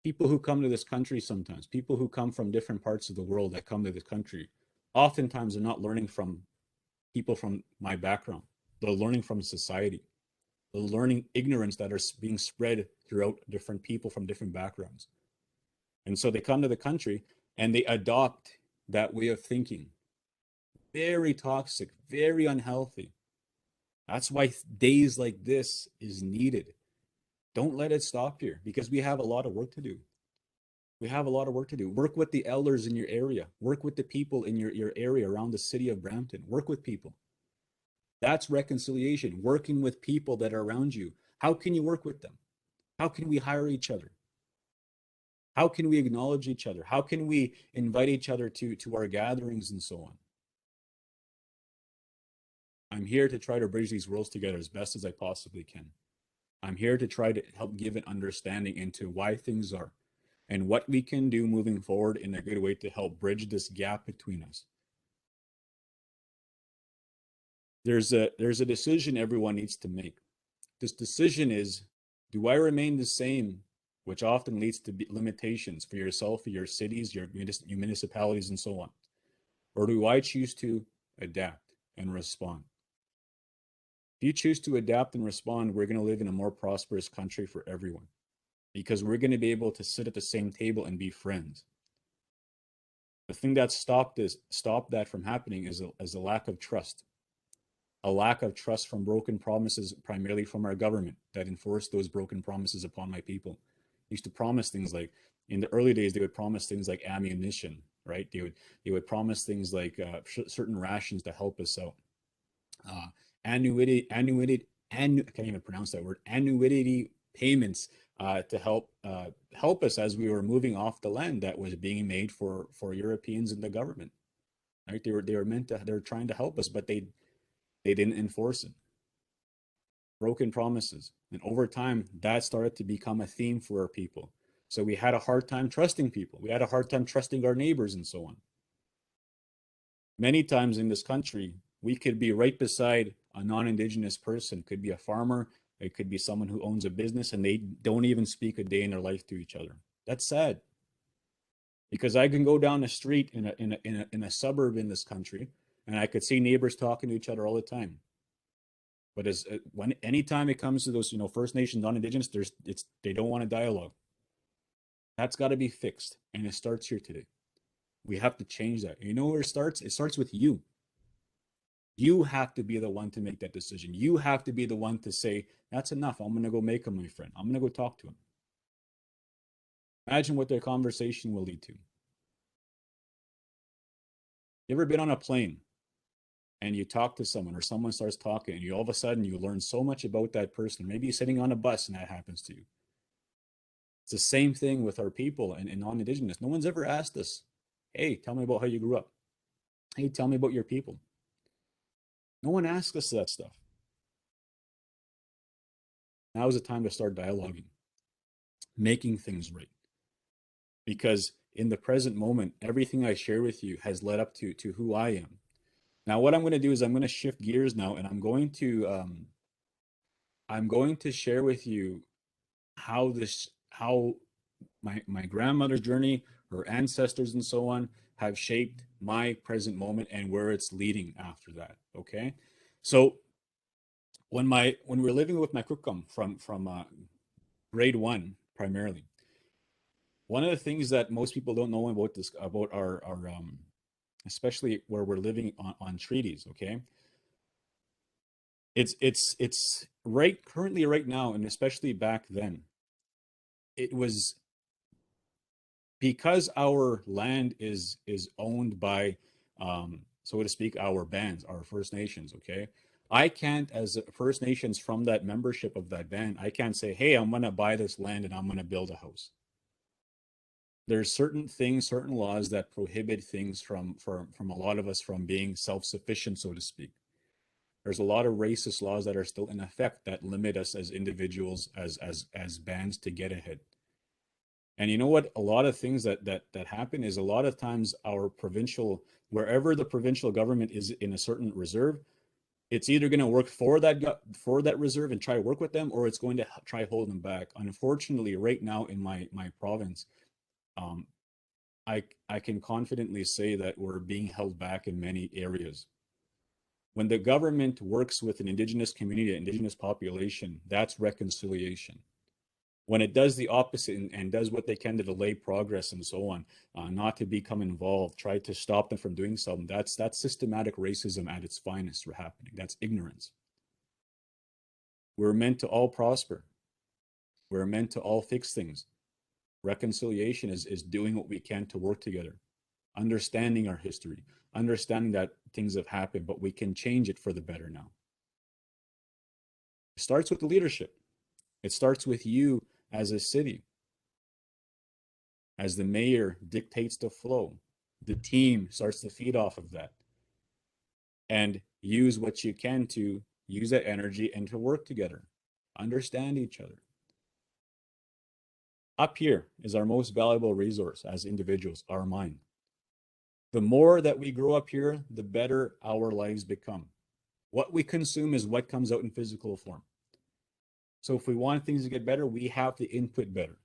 People who come to this country sometimes, people who come from different parts of the world that come to this country, oftentimes are not learning from people from my background. They're learning from society. They're learning ignorance that are being spread throughout different people from different backgrounds. And so they come to the country and they adopt that way of thinking. Very toxic, very unhealthy. That's why days like this is needed. Don't let it stop here because we have a lot of work to do. We have a lot of work to do. Work with the elders in your area. Work with the people in your area around the city of Brampton. Work with people. That's reconciliation, working with people that are around you. How can you work with them? How can we hire each other? How can we acknowledge each other? How can we invite each other to our gatherings and so on? I'm here to try to bridge these worlds together as best as I possibly can. I'm here to try to help give an understanding into why things are and what we can do moving forward in a good way to help bridge this gap between us. There's a decision everyone needs to make. This decision is, do I remain the same, which often leads to limitations for yourself, for your cities, your municipalities, and so on? Or do I choose to adapt and respond? If you choose to adapt and respond, we're going to live in a more prosperous country for everyone because we're going to be able to sit at the same table and be friends. The thing that stopped that from happening is a lack of trust. A lack of trust from broken promises, primarily from our government, that enforced those broken promises upon my people. Used to promise things like, in the early days, they would promise things like ammunition, right? They would promise things like certain rations to help us out. Uh, I can't even pronounce that word. Annuity payments to help us as we were moving off the land that was being made for Europeans and the government. Right? They were trying to help us, but they didn't enforce it. Broken promises. And over time, that started to become a theme for our people. So we had a hard time trusting people. We had a hard time trusting our neighbors and so on. Many times in this country, we could be right beside a non-Indigenous person, could be a farmer, it could be someone who owns a business, and they don't even speak a day in their life to each other. That's sad. Because I can go down the street in a suburb in this country, and I could see neighbors talking to each other all the time. But when anytime it comes to those, First Nations, non-Indigenous, they don't want a dialogue. That's got to be fixed, and it starts here today. We have to change that. You know where it starts? It starts with you. You have to be the one to make that decision. You have to be the one to say, "That's enough. I'm going to go make him my friend. I'm going to go talk to him." Imagine what their conversation will lead to. You ever been on a plane and you talk to someone or someone starts talking and you all of a sudden you learn so much about that person. Maybe you're sitting on a bus and that happens to you. It's the same thing with our people and non-Indigenous. No one's ever asked us, hey, tell me about how you grew up. Hey, tell me about your people. No one asks us that stuff. Now is the time to start dialoguing, making things right. Because in the present moment, everything I share with you has led up to who I am. Now, what I'm going to do is I'm going to shift gears now, and I'm going to share with you how my grandmother's journey, her ancestors, and so on have shaped my present moment and where it's leading after that. Okay, so when we were living with my kukam from grade one primarily, one of the things that most people don't know about this about our especially where we're living on treaties, okay, it's right currently right now, and especially back then, it was because our land is owned by so to speak our bands, our First Nations, okay. I can't, as First Nations from that membership of that band, I can't say, hey, I'm going to buy this land and I'm going to build a house. There's certain things, certain laws that prohibit things from a lot of us from being self-sufficient, so to speak. There's a lot of racist laws that are still in effect that limit us as individuals, as bands, to get ahead. And you know what? A lot of things that happen is a lot of times our provincial, wherever the provincial government is in a certain reserve, it's either going to work for that reserve and try to work with them, or it's going to try hold them back. Unfortunately, right now in my province, um, I can confidently say that we're being held back in many areas. When the government works with an Indigenous community, an Indigenous population, that's reconciliation. When it does the opposite and does what they can to delay progress and so on, not to become involved, try to stop them from doing something, that's systematic racism at its finest for happening. That's ignorance. We're meant to all prosper. We're meant to all fix things. Reconciliation is doing what we can to work together, understanding our history, understanding that things have happened, but we can change it for the better now. It starts with the leadership. It starts with you as a city. As the mayor dictates the flow, the team starts to feed off of that and use what you can to use that energy and to work together, understand each other. Up here is our most valuable resource as individuals, our mind. The more that we grow up here, the better our lives become. What we consume is what comes out in physical form. So if we want things to get better, we have to input better.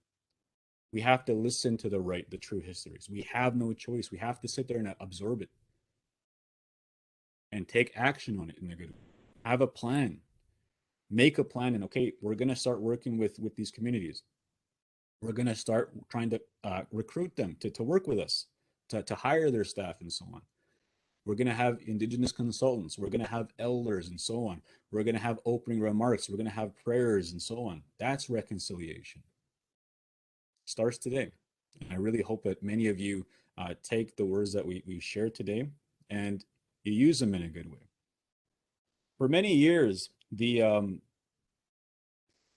We have to listen to the true histories. We have no choice. We have to sit there and absorb it and take action on it in a good way. Have a plan. Make a plan, and okay, we're going to start working with these communities. We're going to start trying to recruit them to work with us, to hire their staff and so on. We're going to have Indigenous consultants. We're going to have elders and so on. We're going to have opening remarks. We're going to have prayers and so on. That's reconciliation. Starts today. And I really hope that many of you take the words that we shared today and you use them in a good way. For many years, the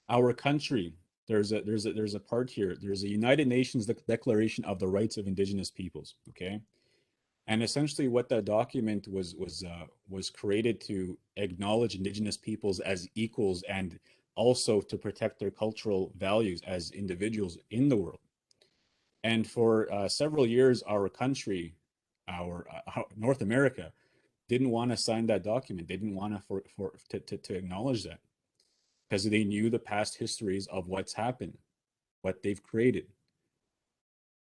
our country, there's a part here. There's a United Nations Declaration of the Rights of Indigenous Peoples. Okay, and essentially, what that document was created to acknowledge Indigenous peoples as equals and also to protect their cultural values as individuals in the world. And for several years, our country, our North America, didn't want to sign that document. They didn't want to acknowledge that because they knew the past histories of what's happened, what they've created.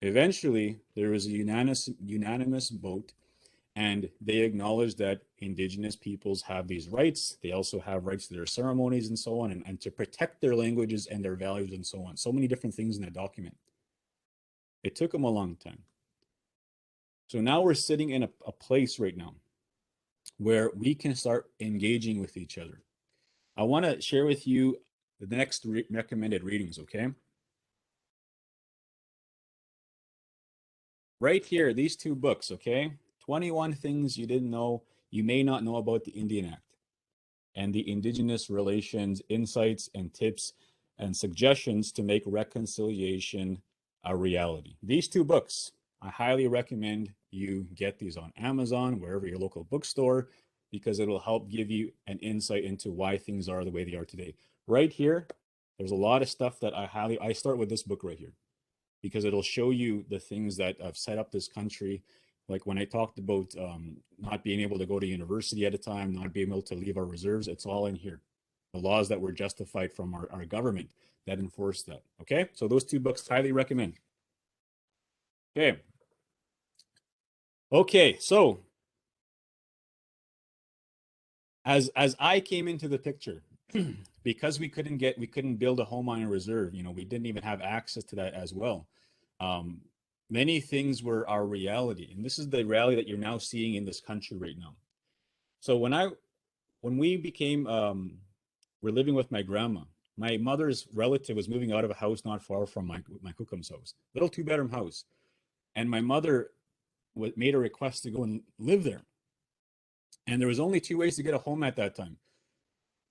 Eventually, there was a unanimous vote, and they acknowledged that Indigenous peoples have these rights. They also have rights to their ceremonies and so on, and to protect their languages and their values and so on. So many different things in that document. It took them a long time. So now we're sitting in a place right now where we can start engaging with each other. I want to share with you the next recommended readings, okay? Right here, these two books, okay? 21 Things You Didn't Know you may not know about the Indian Act and the Indigenous Relations Insights and Tips and Suggestions to Make Reconciliation a Reality. These two books, I highly recommend you get these on Amazon, wherever your local bookstore, because it'll help give you an insight into why things are the way they are today. Right here, there's a lot of stuff that I start with this book right here because it'll show you the things that have set up this country. Like when I talked about not being able to go to university at a time, not being able to leave our reserves, it's all in here. The laws that were justified from our government that enforce that. Okay, so those two books, highly recommend. Okay. Okay, so as I came into the picture, because we couldn't build a home on a reserve, we didn't even have access to that as well. Um, Many things were our reality, and this is the reality that you're now seeing in this country right now. So when we became we're living with my grandma. My mother's relative was moving out of a house not far from my Cookum's house, little two-bedroom house, and my mother made a request to go and live there. And there was only two ways to get a home at that time.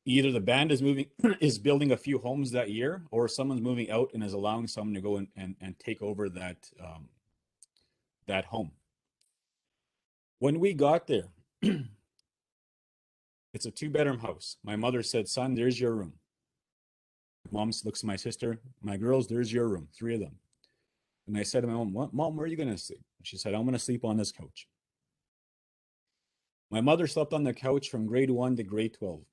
Either the band is moving is building a few homes that year, or someone's moving out and is allowing someone to go and take over that home. When we got there, it's a two-bedroom house. My mother said, "Son, there's your room." Mom looks at my sister, "My girls, there's your room, three of them." And I said to my mom, "What, Mom, where are you going to sleep?" She said, "I'm going to sleep on this couch." My mother slept on the couch from grade 1 to grade 12.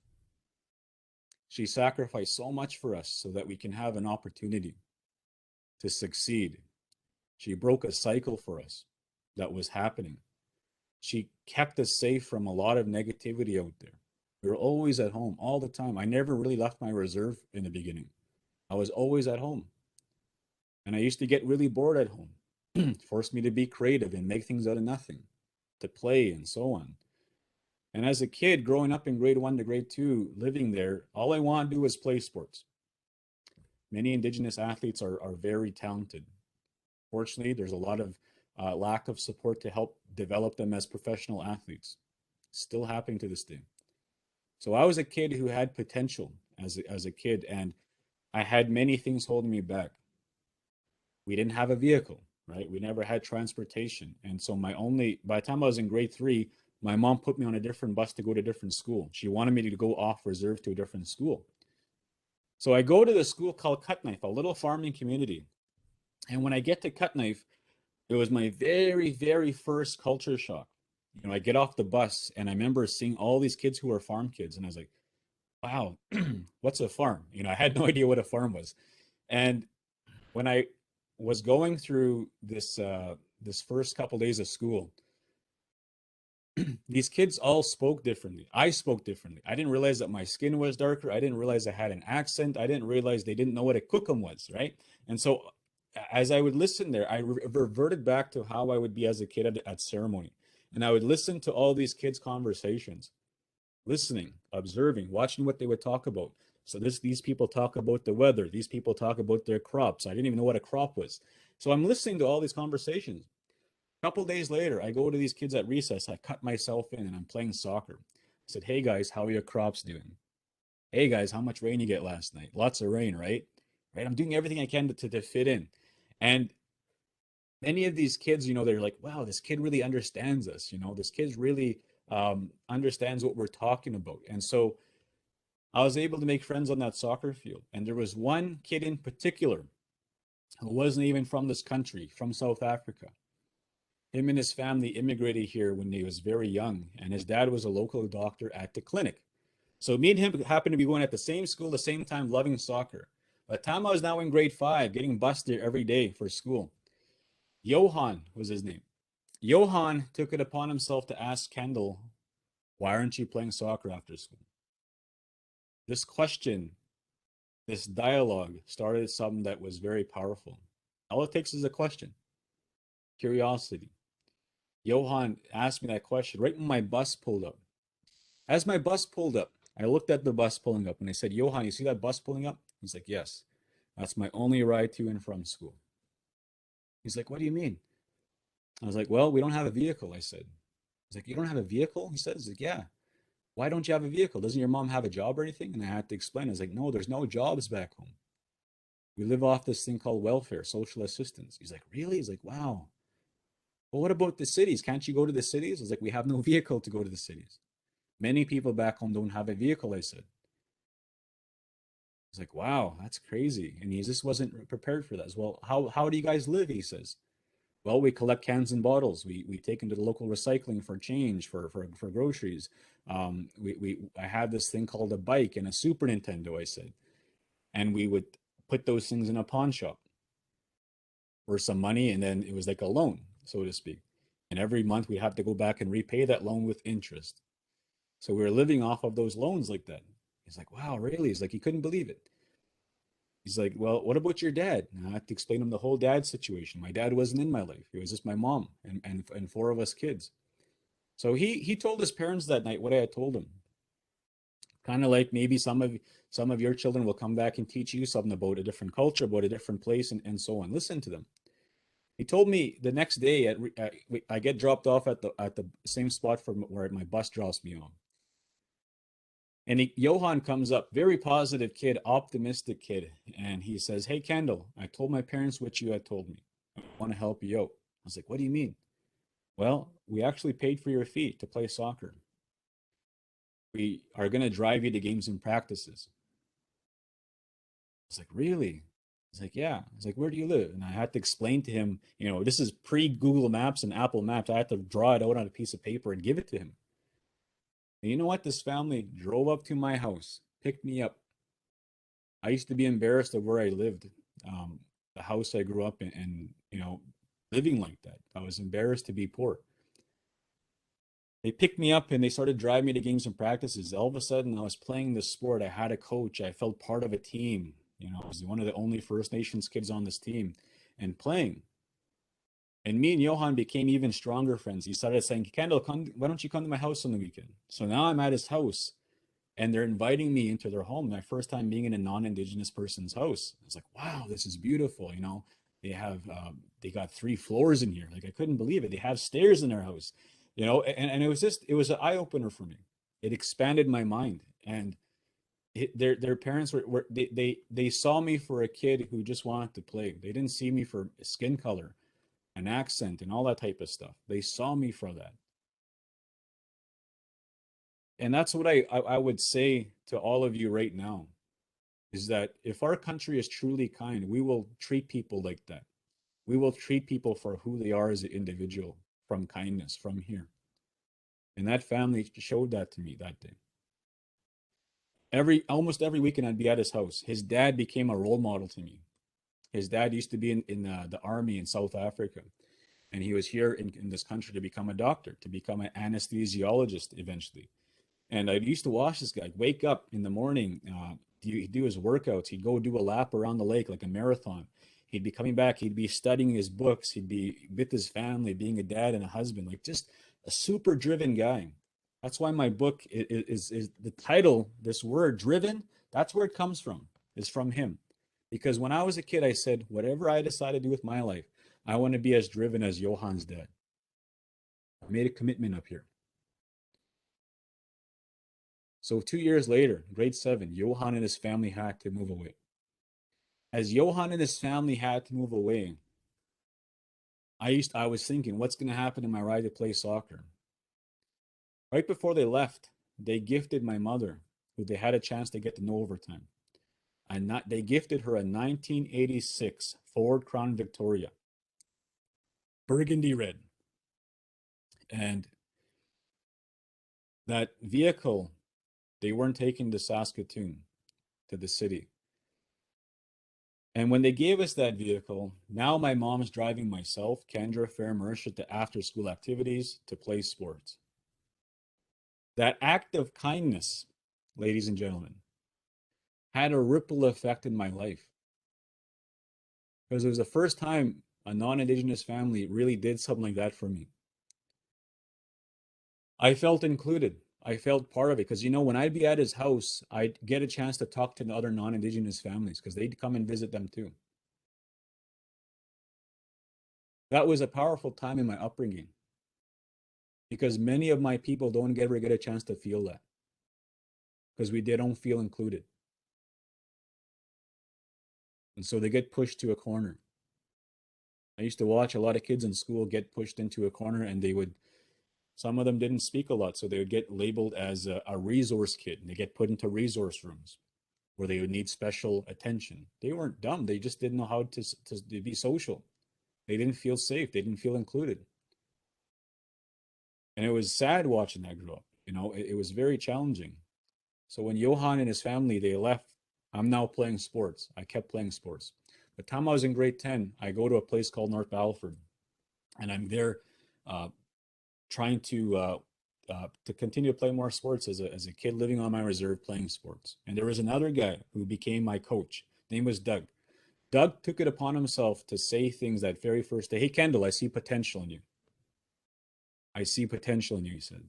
She sacrificed so much for us so that we can have an opportunity to succeed. She broke a cycle for us that was happening. She kept us safe from a lot of negativity out there. We were always at home all the time. I never really left my reserve in the beginning. I was always at home. And I used to get really bored at home. Forced me to be creative and make things out of nothing, to play and so on. And as a kid, growing up in grade 1 to grade 2, living there, all I wanted to do was play sports. Many Indigenous athletes are very talented. Fortunately, there's a lot of lack of support to help develop them as professional athletes. Still happening to this day. So I was a kid who had potential as a kid, and I had many things holding me back. We didn't have a vehicle, right? We never had transportation. And so by the time I was in grade 3, my mom put me on a different bus to go to a different school. She wanted me to go off reserve to a different school. So I go to the school called Cutknife, a little farming community. And when I get to Cutknife, it was my very, very first culture shock. I get off the bus and I remember seeing all these kids who are farm kids. And I was like, wow, what's a farm? I had no idea what a farm was. And when I was going through this first couple days of school, these kids all spoke differently. I spoke differently. I didn't realize that my skin was darker. I didn't realize I had an accent. I didn't realize they didn't know what a cookum was, right? And so as I would listen there, I reverted back to how I would be as a kid at ceremony. And I would listen to all these kids' conversations, listening, observing, watching what they would talk about. So these people talk about the weather. These people talk about their crops. I didn't even know what a crop was. So I'm listening to all these conversations. A couple days later, I go to these kids at recess. I cut myself in and I'm playing soccer. I said, "Hey guys, how are your crops doing? Hey guys, how much rain you get last night? Lots of rain, right?" Right? I'm doing everything I can to fit in. And many of these kids, they're like, "Wow, this kid really understands us. This kid really understands what we're talking about." And so I was able to make friends on that soccer field. And there was one kid in particular who wasn't even from this country, from South Africa. Him and his family immigrated here when he was very young, and his dad was a local doctor at the clinic. So me and him happened to be going at the same school, the same time, loving soccer. By the time I was now in grade 5, getting bused there every day for school, Johan was his name. Johan took it upon himself to ask Kendall, "Why aren't you playing soccer after school?" This question, this dialogue started something that was very powerful. All it takes is a question, curiosity. Johan asked me that question right when my bus pulled up. As my bus pulled up, I looked at the bus pulling up and I said, "Johan, you see that bus pulling up?" He's like, "Yes. That's my only ride to and from school." He's like, "What do you mean?" I was like, "Well, we don't have a vehicle," I said. He's like, you don't have a vehicle? He says, like, yeah. Why don't you have a vehicle? Doesn't your mom have a job or anything? And I had to explain. I was like, no, there's no jobs back home. We live off this thing called welfare, social assistance. He's like, really? He's like, wow. Well, what about the cities? Can't you go to the cities? I was like, we have no vehicle to go to the cities. Many people back home don't have a vehicle, I said. He's like, wow, that's crazy. And he just wasn't prepared for that as well. How do you guys live? He says. Well, we collect cans and bottles. We take them to the local recycling for change for groceries. I had this thing called a bike and a Super Nintendo, I said, and we would put those things in a pawn shop for some money, and then it was like a loan, so to speak. And every month we have to go back and repay that loan with interest. So we were living off of those loans like that. He's like, wow, really? He's like, he couldn't believe it. He's like, well, what about your dad? And I had to explain him the whole dad situation. My dad wasn't in my life. It was just my mom and four of us kids. So he told his parents that night what I had told him. Kind of like maybe some of your children will come back and teach you something about a different culture, about a different place, and so on. Listen to them. He told me the next day I get dropped off at the same spot from where my bus drops me off. And Johan comes up, very positive kid, optimistic kid, and he says, "Hey, Kendall, I told my parents what you had told me. I want to help you out." I was like, "What do you mean?" "Well, we actually paid for your fee to play soccer. We are going to drive you to games and practices." I was like, "Really?" He's like, "Yeah." I was like, "Where do you live?" And I had to explain to him, this is pre-Google Maps and Apple Maps. I had to draw it out on a piece of paper and give it to him. And you know what? This family drove up to my house, picked me up. I used to be embarrassed of where I lived, the house I grew up in, and living like that. I was embarrassed to be poor. They picked me up and they started driving me to games and practices. All of a sudden, I was playing this sport. I had a coach. I felt part of a team. I was one of the only First Nations kids on this team and playing. And me and Johan became even stronger friends. He started saying, "Kendall, why don't you come to my house on the weekend?" So now I'm at his house and they're inviting me into their home. My first time being in a non-indigenous person's house. I was like, wow, this is beautiful. They got 3 floors in here. Like I couldn't believe it. They have stairs in their house, and it was an eye opener for me. It expanded my mind. And their parents they saw me for a kid who just wanted to play. They didn't see me for skin color, an accent, and all that type of stuff. They saw me for that. And that's what I would say to all of you right now is that if our country is truly kind, we will treat people like that. We will treat people for who they are as an individual from kindness from here. And that family showed that to me that day. Almost every weekend I'd be at his house. His dad became a role model to me. His dad used to be in the army in South Africa, and he was here in this country to become a doctor, to become an anesthesiologist eventually. And I used to watch this guy wake up in the morning, he'd do his workouts. He'd go do a lap around the lake like a marathon. He'd be coming back. He'd be studying his books. He'd be with his family, being a dad and a husband, like just a super driven guy. That's why my book is the title, this word driven, that's where it comes from, is from him. Because when I was a kid, I said, whatever I decide to do with my life, I want to be as driven as Johan's dad. I made a commitment up here. So 2 years later, grade seven, Johan and his family had to move away. As Johan and his family had to move away, I was thinking, what's going to happen to my right to play soccer? Right before they left, they gifted my mother, who they had a chance to get to know over time, and not they gifted her a 1986 Ford Crown Victoria, burgundy red, and that vehicle they weren't taking to Saskatoon, to the city. And when they gave us that vehicle, now my mom's driving myself, Kendra, Fair, Marisha to after school activities, to play sports. That act of kindness, ladies and gentlemen, had a ripple effect in my life because it was the first time a non-Indigenous family really did something like that for me. I felt included. I felt part of it because, when I'd be at his house, I'd get a chance to talk to the other non-Indigenous families because they'd come and visit them too. That was a powerful time in my upbringing. because many of my people don't ever get a chance to feel that because they don't feel included. And so they get pushed to a corner. I used to watch a lot of kids in school get pushed into a corner, and some of them didn't speak a lot. So they would get labeled as a resource kid, and they get put into resource rooms where they would need special attention. They weren't dumb. They just didn't know how to be social. They didn't feel safe. They didn't feel included. And it was sad watching that grow up. It was very challenging. So when Johan and his family, they left, I'm now playing sports. I kept playing sports. By the time I was in grade 10, I go to a place called North Battleford, and I'm there uh, trying to continue to play more sports as a kid living on my reserve playing sports. And there was another guy who became my coach. His name was Doug. Doug took it upon himself to say things that very first day. Hey, Kendall, I see potential in you. I see potential in you, he said.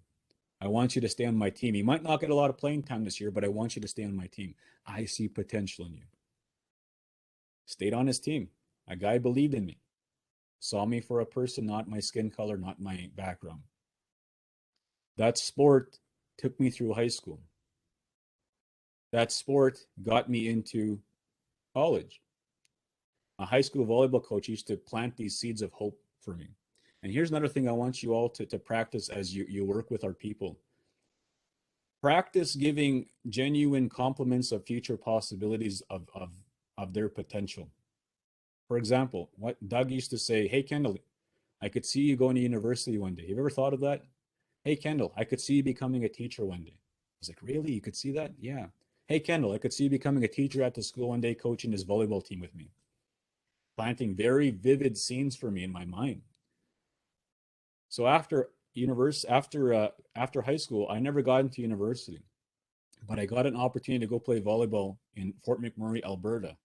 I want you to stay on my team. You might not get a lot of playing time this year, but I want you to stay on my team. I see potential in you. Stayed on his team. A guy believed in me. Saw me for a person, not my skin color, not my background. That sport took me through high school. That sport got me into college. A high school volleyball coach used to plant these seeds of hope for me. And here's another thing I want you all to practice as you work with our people. Practice giving genuine compliments of future possibilities of their potential. For example, what Doug used to say, hey, Kendall, I could see you going to university one day. Have you ever thought of that? Hey, Kendall, I could see you becoming a teacher one day. I was like, really? You could see that? Yeah. Hey, Kendall, I could see you becoming a teacher at the school one day, coaching his volleyball team with me. Planting very vivid scenes for me in my mind. So after high school, I never got into university, but I got an opportunity to go play volleyball in Fort McMurray, Alberta.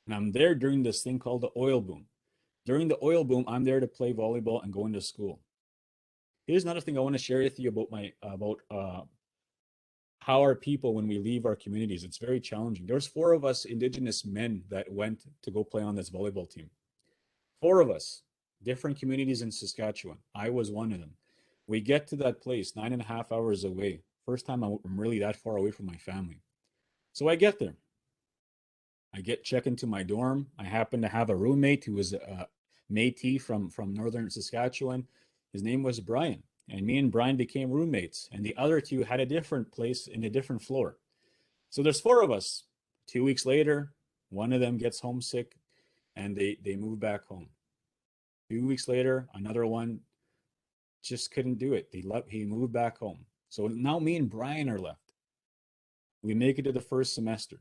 And I'm there during this thing called the oil boom. During the oil boom, I'm there to play volleyball and go into school. Here's another thing I want to share with you about how our people when we leave our communities. It's very challenging. There's four of us Indigenous men that went to go play on this volleyball team. Four of us, different communities in Saskatchewan. I was one of them. We get to that place 9.5 hours away. First time I'm really that far away from my family. So I get there. I get check into my dorm. I happen to have a roommate who was a Métis from northern Saskatchewan. His name was Brian, and me and Brian became roommates. And the other two had a different place in a different floor. So there's four of us. 2 weeks later, one of them gets homesick, and they move back home. 2 weeks later, another one just couldn't do it. He moved back home. So now me and Brian are left. We make it to the first semester.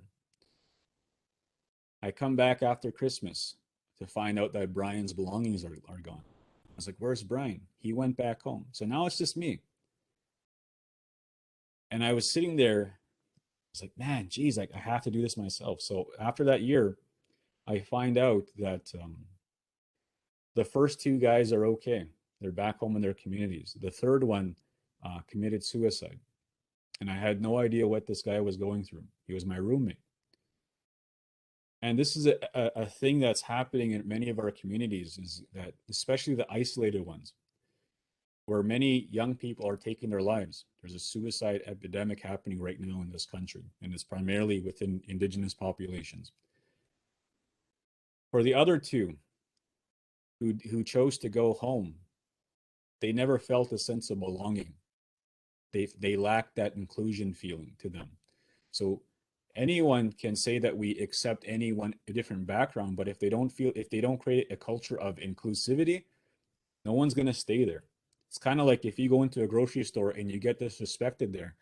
I come back after Christmas to find out that Brian's belongings are gone. I was like, where's Brian? He went back home. So now it's just me. And I was sitting there, I was like, man, geez, I have to do this myself. So after that year, I find out that the first two guys are okay. They're back home in their communities. The third one committed suicide. And I had no idea what this guy was going through. He was my roommate. And this is a thing that's happening in many of our communities, is that especially the isolated ones, where many young people are taking their lives. There's a suicide epidemic happening right now in this country, and it's primarily within Indigenous populations. For the other two who chose to go home, they never felt a sense of belonging. They lacked that inclusion feeling to them. So anyone can say that we accept anyone a different background, but if they don't create a culture of inclusivity, no one's going to stay there. It's kind of like if you go into a grocery store and you get disrespected there,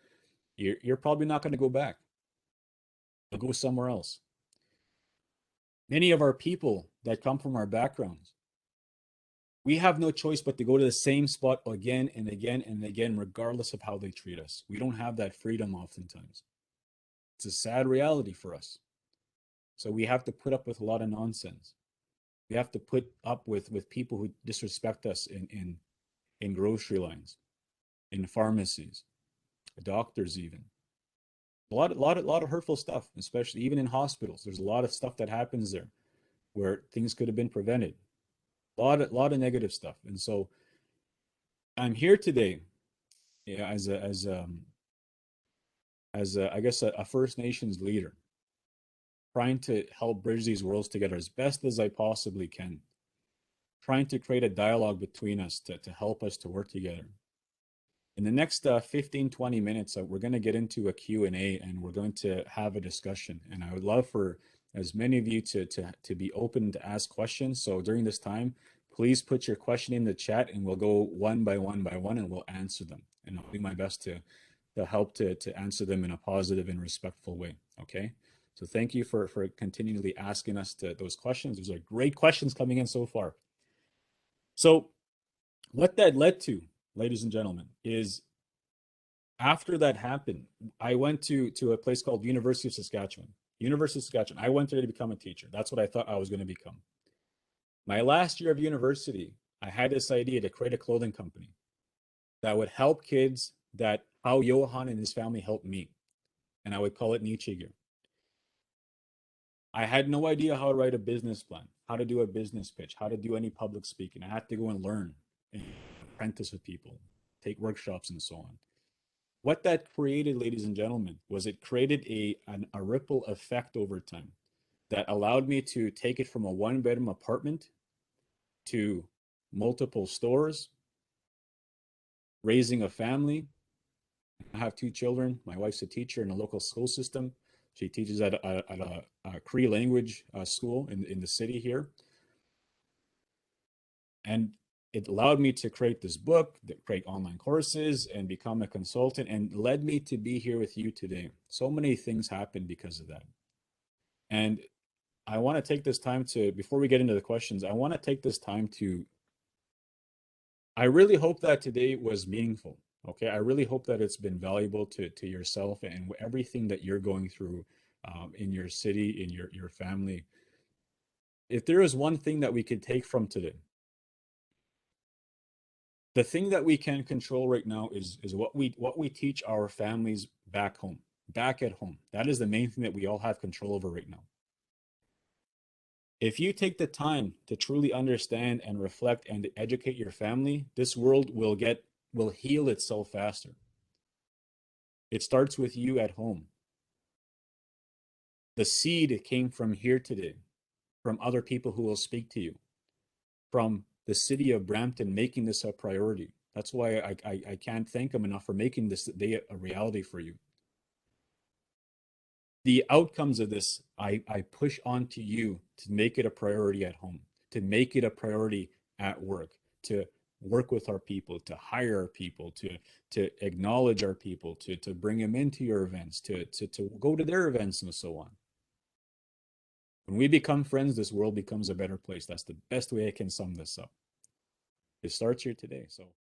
you're probably not going to go back. You'll go somewhere else. Many of our people that come from our backgrounds, we have no choice but to go to the same spot again and again and again, regardless of how they treat us. We don't have that freedom oftentimes. It's a sad reality for us. So we have to put up with a lot of nonsense. We have to put up with people who disrespect us in grocery lines, in pharmacies, doctors even. A lot of hurtful stuff, especially even in hospitals. There's a lot of stuff that happens there where things could have been prevented. A lot of negative stuff. And so I'm here today, yeah, as a, I guess a First Nations leader, trying to help bridge these worlds together as best as I possibly can, trying to create a dialogue between us to help us to work together. In the next 15, 20 minutes, we're going to get into a Q&A and we're going to have a discussion. And I would love for as many of you to be open to ask questions. So during this time, please put your question in the chat and we'll go one by one by one and we'll answer them. And I'll do my best to help to answer them in a positive and respectful way. Okay. So thank you for continually asking us those questions. Those are great questions coming in so far. So what that led to, ladies and gentlemen, is after that happened, I went to a place called University of Saskatchewan. University of Saskatchewan. I went there to become a teacher. That's what I thought I was going to become. My last year of university, I had this idea to create a clothing company that would help kids that how Johan and his family helped me. And I would call it Nietzsche Gear. I had no idea how to write a business plan, how to do a business pitch, how to do any public speaking. I had to go and learn and apprentice with people, take workshops and so on. What that created, ladies and gentlemen, was it created a ripple effect over time that allowed me to take it from a one-bedroom apartment to multiple stores, raising a family. I have two children. My wife's a teacher in a local school system. She teaches at a Cree language school in the city here. And it allowed me to create this book, create online courses, and become a consultant, and led me to be here with you today. So many things happened because of that. And I want to take this time to, before we get into the questions, I want to take this time to, I really hope that today was meaningful. Okay. I really hope that it's been valuable to yourself and everything that you're going through in your city, in your family. If there is one thing that we could take from today, the thing that we can control right now is what we teach our families back home, back at home. That is the main thing that we all have control over right now. If you take the time to truly understand and reflect and educate your family, this world will heal itself faster. It starts with you at home. The seed came from here today, from other people who will speak to you, from the city of Brampton making this a priority. That's why I can't thank them enough for making this day a reality for you. The outcomes of this, I push on to you to make it a priority at home, to make it a priority at work, to work with our people, to hire our people, to acknowledge our people, to bring them into your events, to go to their events and so on. When we become friends, this world becomes a better place. That's the best way I can sum this up. It starts here today. So